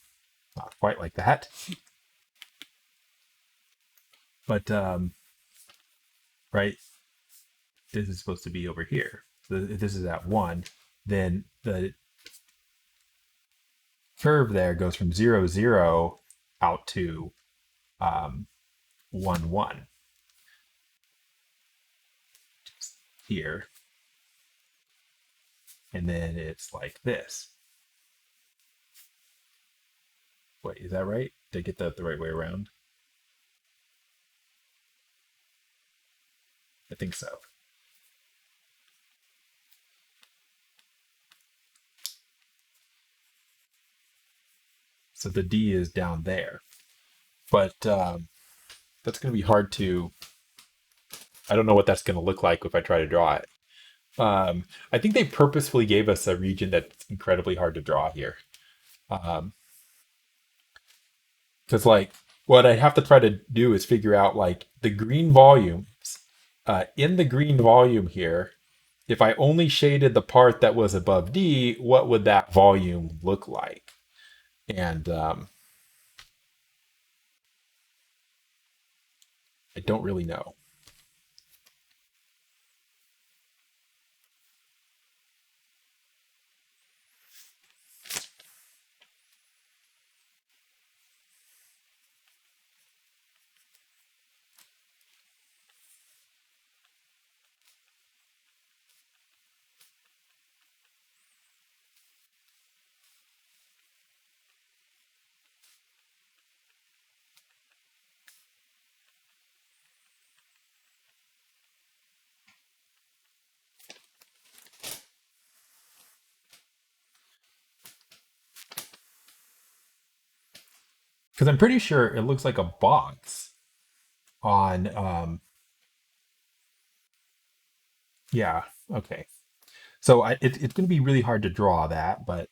quite like that, but right, this is supposed to be over here. So if this is at 1, then the curve there goes from 0, 0 out to 1, 1 here. And then it's like this. Wait, is that right? Did I get that the right way around? I think so. So the D is down there. But that's going to be hard to, I don't know what that's going to look like if I try to draw it. I think they purposefully gave us a region that's incredibly hard to draw here. Because like what I have to try to do is figure out like the green volumes. In the green volume here, if I only shaded the part that was above D, what would that volume look like? And I don't really know. Because I'm pretty sure it looks like a box on, yeah, okay. So it's going to be really hard to draw that, but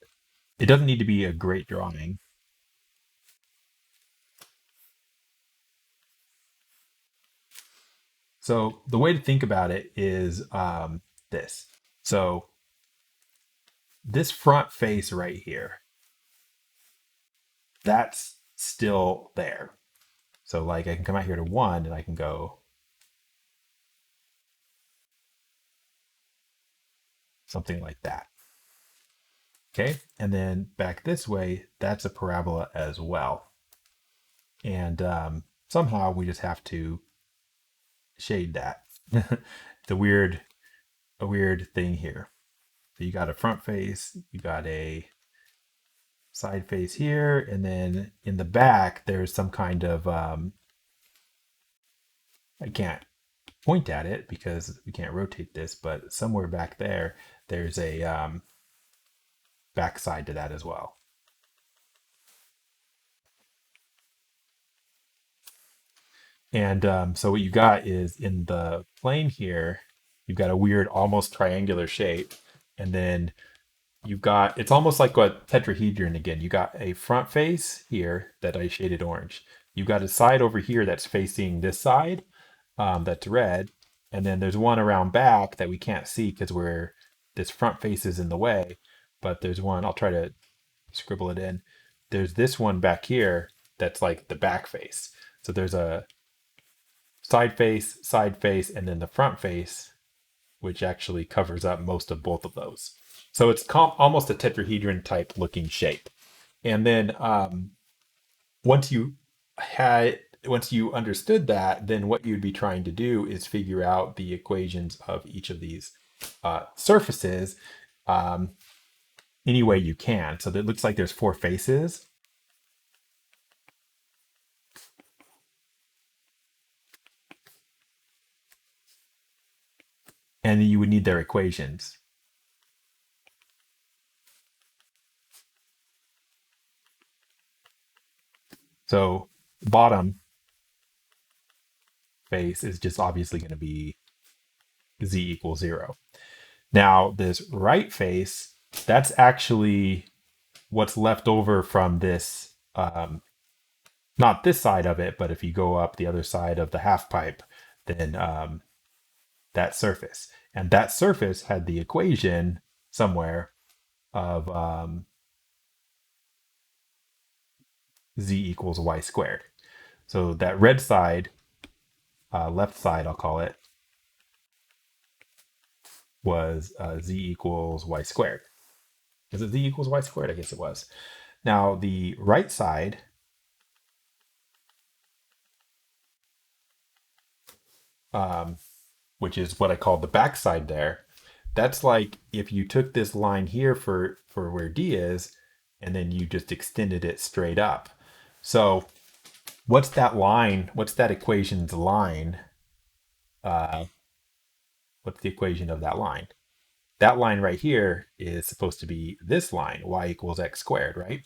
it doesn't need to be a great drawing. So the way to think about it is this. So this front face right here, that's still there. So like I can come out here to 1 and I can go something like that. Okay, and then back this way, that's a parabola as well. And somehow we just have to shade that. It's a weird thing here. So you got a front face, you got a side face here, and then in the back there's some kind of I can't point at it because we can't rotate this, but somewhere back there there's a back side to that as well. And so what you got is in the plane here, you've got a weird almost triangular shape, and then you've got, it's almost like a tetrahedron again. You got a front face here that I shaded orange. You've got a side over here that's facing this side, that's red, and then there's one around back that we can't see because we're, this front face is in the way, but there's one, I'll try to scribble it in. There's this one back here that's like the back face. So there's a side face, and then the front face, which actually covers up most of both of those. So it's almost a tetrahedron type looking shape. And then once you understood that, then what you'd be trying to do is figure out the equations of each of these surfaces any way you can. So that looks like there's 4 faces. And you would need their equations. So bottom face is just obviously going to be z equals 0. Now this right face, that's actually what's left over from this, not this side of it, but if you go up the other side of the half pipe, then that surface. And that surface had the equation somewhere of z equals y squared. So that red side, left side, I'll call it, was z equals y squared. Is it z equals y squared? I guess it was. Now the right side, which is what I called the back side there, that's like if you took this line here for where D is, and then you just extended it straight up. So what's that line? What's that equation's line? What's the equation of that line? That line right here is supposed to be this line, y equals x squared, right?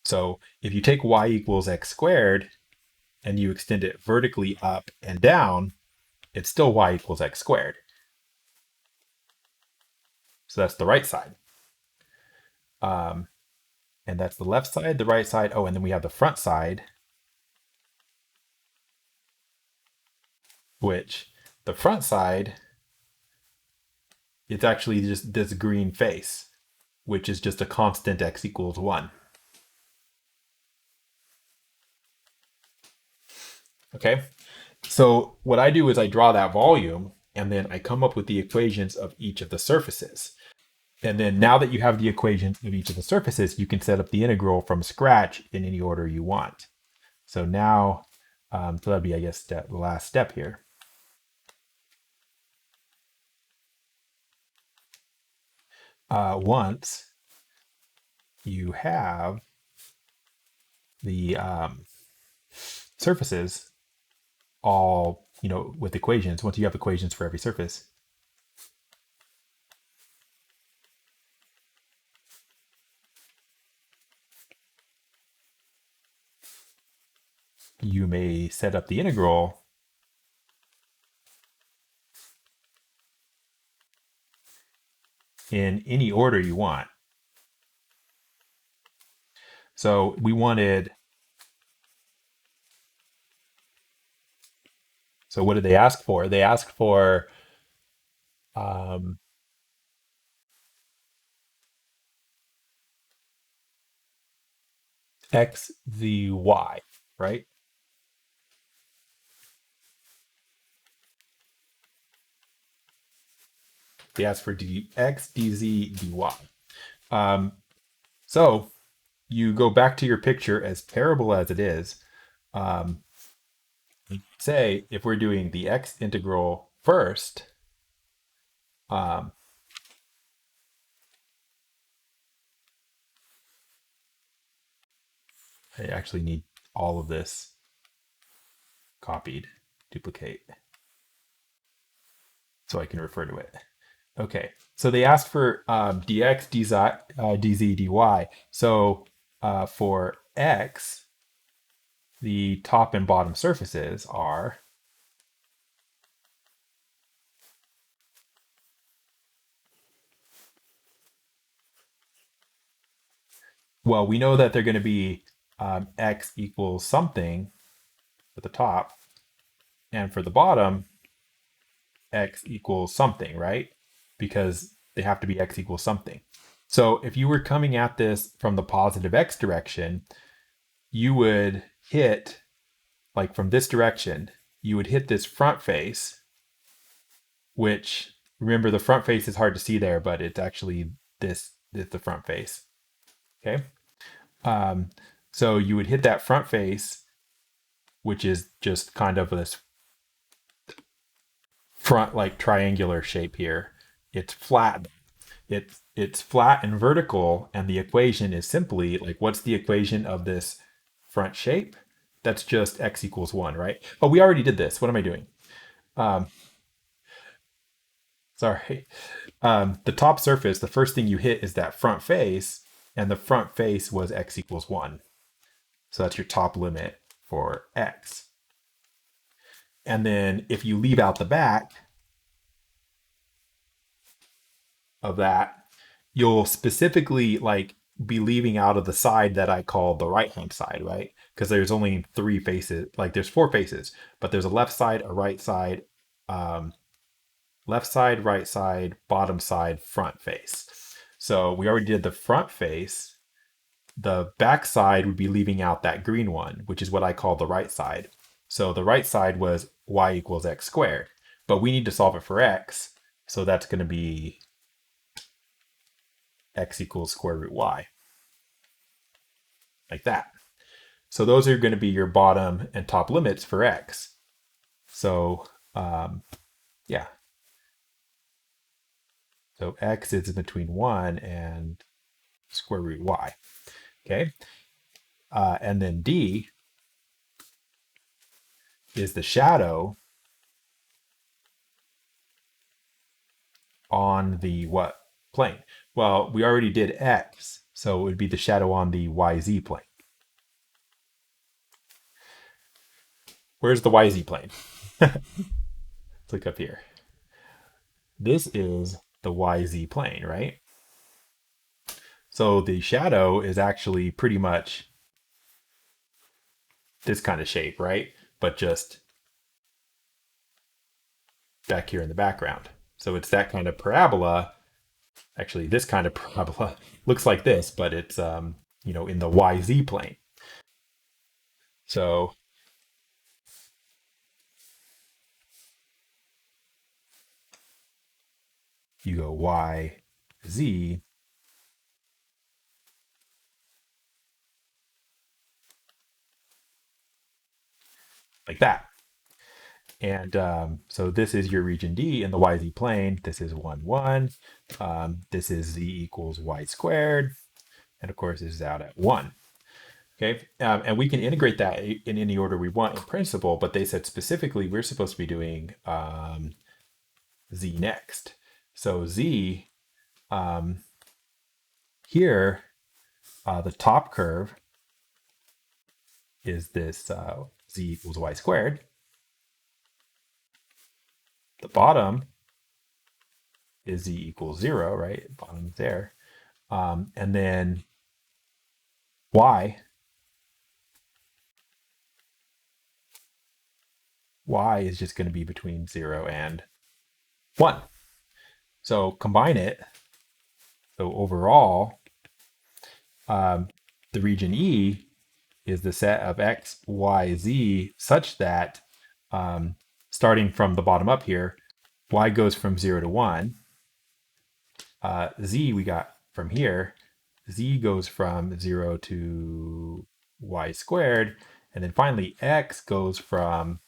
So if you take y equals x squared and you extend it vertically up and down, it's still y equals x squared. So that's the right side. And that's the left side, the right side. Oh, and then we have the front side, which the front side, it's actually just this green face, which is just a constant x equals 1. Okay, so what I do is I draw that volume, and then I come up with the equations of each of the surfaces. And then now that you have the equations of each of the surfaces, you can set up the integral from scratch in any order you want. So now, so that'd be, I guess, the last step here. Once you have the surfaces all, with equations, once you have equations for every surface, you may set up the integral in any order you want. So we wanted, so what did they ask for? They asked for x, z, y, right? They asked for dx, dz, dy. So you go back to your picture, as terrible as it is. Say if we're doing the x integral first, I actually need all of this copied, duplicate, so I can refer to it. Okay, so they asked for dx, dz, dy. So for x, the top and bottom surfaces are well, we know that they're going to be x equals something for the top, and for the bottom, x equals something, right? Because they have to be x equals something. So if you were coming at this from the positive x direction, you would hit, like from this direction, you would hit this front face, which, remember, the front face is hard to see there, but it's actually this is the front face. Okay. So you would hit that front face, which is just kind of this front, like triangular shape here. It's flat. It's flat and vertical, and the equation is simply like, what's the equation of this front shape? That's just x equals 1, right? Oh, we already did this. What am I doing? Sorry. The top surface, the first thing you hit is that front face, and the front face was x equals 1. So that's your top limit for x. And then if you leave out the back of that, you'll specifically like be leaving out of the side that I call the right-hand side, right? because there's only three faces. Like there's four faces, but there's a left side, a right side, um, left side, right side, bottom side, front face. So we already did the front face. The back side would be leaving out that green one, which is what I call the right side. So the right side was y equals x squared, but we need to solve it for x. So that's going to be x equals square root y, like that. So those are going to be your bottom and top limits for x. So yeah. So x is between 1 and square root y. Okay. And then d is the shadow on the what plane? Well, we already did x, so it would be the shadow on the yz plane. Where's the yz plane? Let's look up here. This is the yz plane, right? So the shadow is actually pretty much this kind of shape, right? But just back here in the background. So it's that kind of parabola. Actually, this kind of parabola looks like this, but it's you know, in the YZ plane. So you go YZ, like that. And so this is your region D in the YZ plane. This is 1, 1. This is Z equals Y squared. And of course, this is out at 1. Okay, and we can integrate that in any order we want in principle, but they said specifically we're supposed to be doing Z next. So Z, here, the top curve is this Z equals Y squared. The bottom is Z equals 0, right? Bottom there. And then Y is just going to be between 0 and 1. So combine it. So overall, the region E is the set of x, y, z such that starting from the bottom up here, y goes from 0 to 1. Z we got from here. Z goes from 0 to y squared. And then finally, x goes from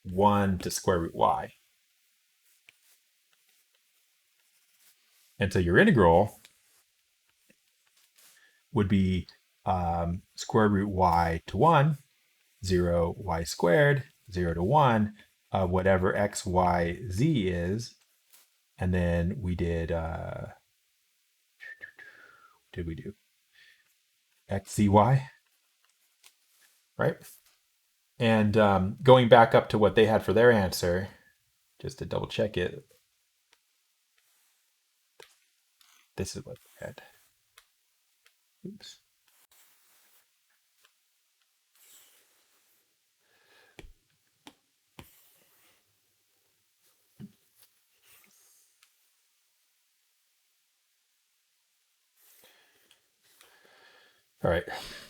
1 to square root y. And so your integral would be square root y to 1, 0 y squared, 0 to 1, whatever x, y, z is. And then we did, did we do x, z, y, right? And going back up to what they had for their answer, just to double check it, this is what they had. Oops. All right,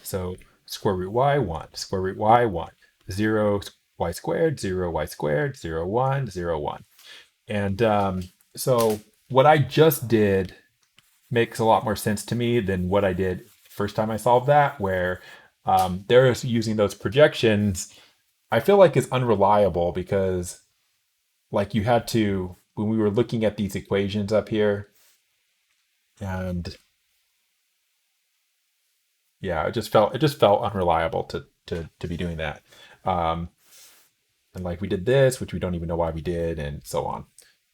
so square root y, 1, square root y, 1, 0 y squared, 0 y squared, 0, 1, 0, 1. And so what I just did makes a lot more sense to me than what I did first time I solved that, where they're using those projections. I feel like it's unreliable because like you had to, when we were looking at these equations up here, and yeah, it just felt unreliable to be doing that. And like we did this, which we don't even know why we did, and so on.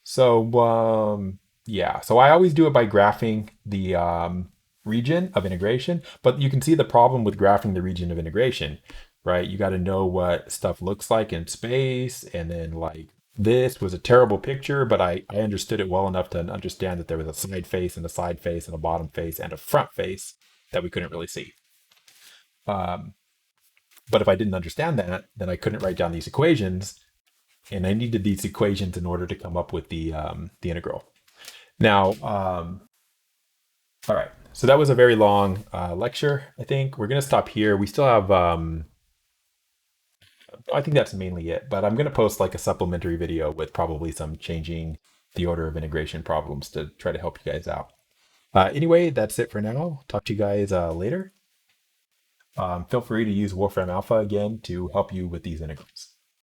So yeah, so I always do it by graphing the region of integration, but you can see the problem with graphing the region of integration, right? You got to know what stuff looks like in space, and then like this was a terrible picture, but I understood it well enough to understand that there was a side face and a side face and a bottom face and a front face that we couldn't really see. But if I didn't understand that, then I couldn't write down these equations, and I needed these equations in order to come up with the integral. Now, all right. So that was a very long lecture. I think we're going to stop here. We still have. I think that's mainly it. But I'm going to post like a supplementary video with probably some changing the order of integration problems to try to help you guys out. Anyway, that's it for now. Talk to you guys later. Feel free to use Wolfram Alpha again to help you with these integrals.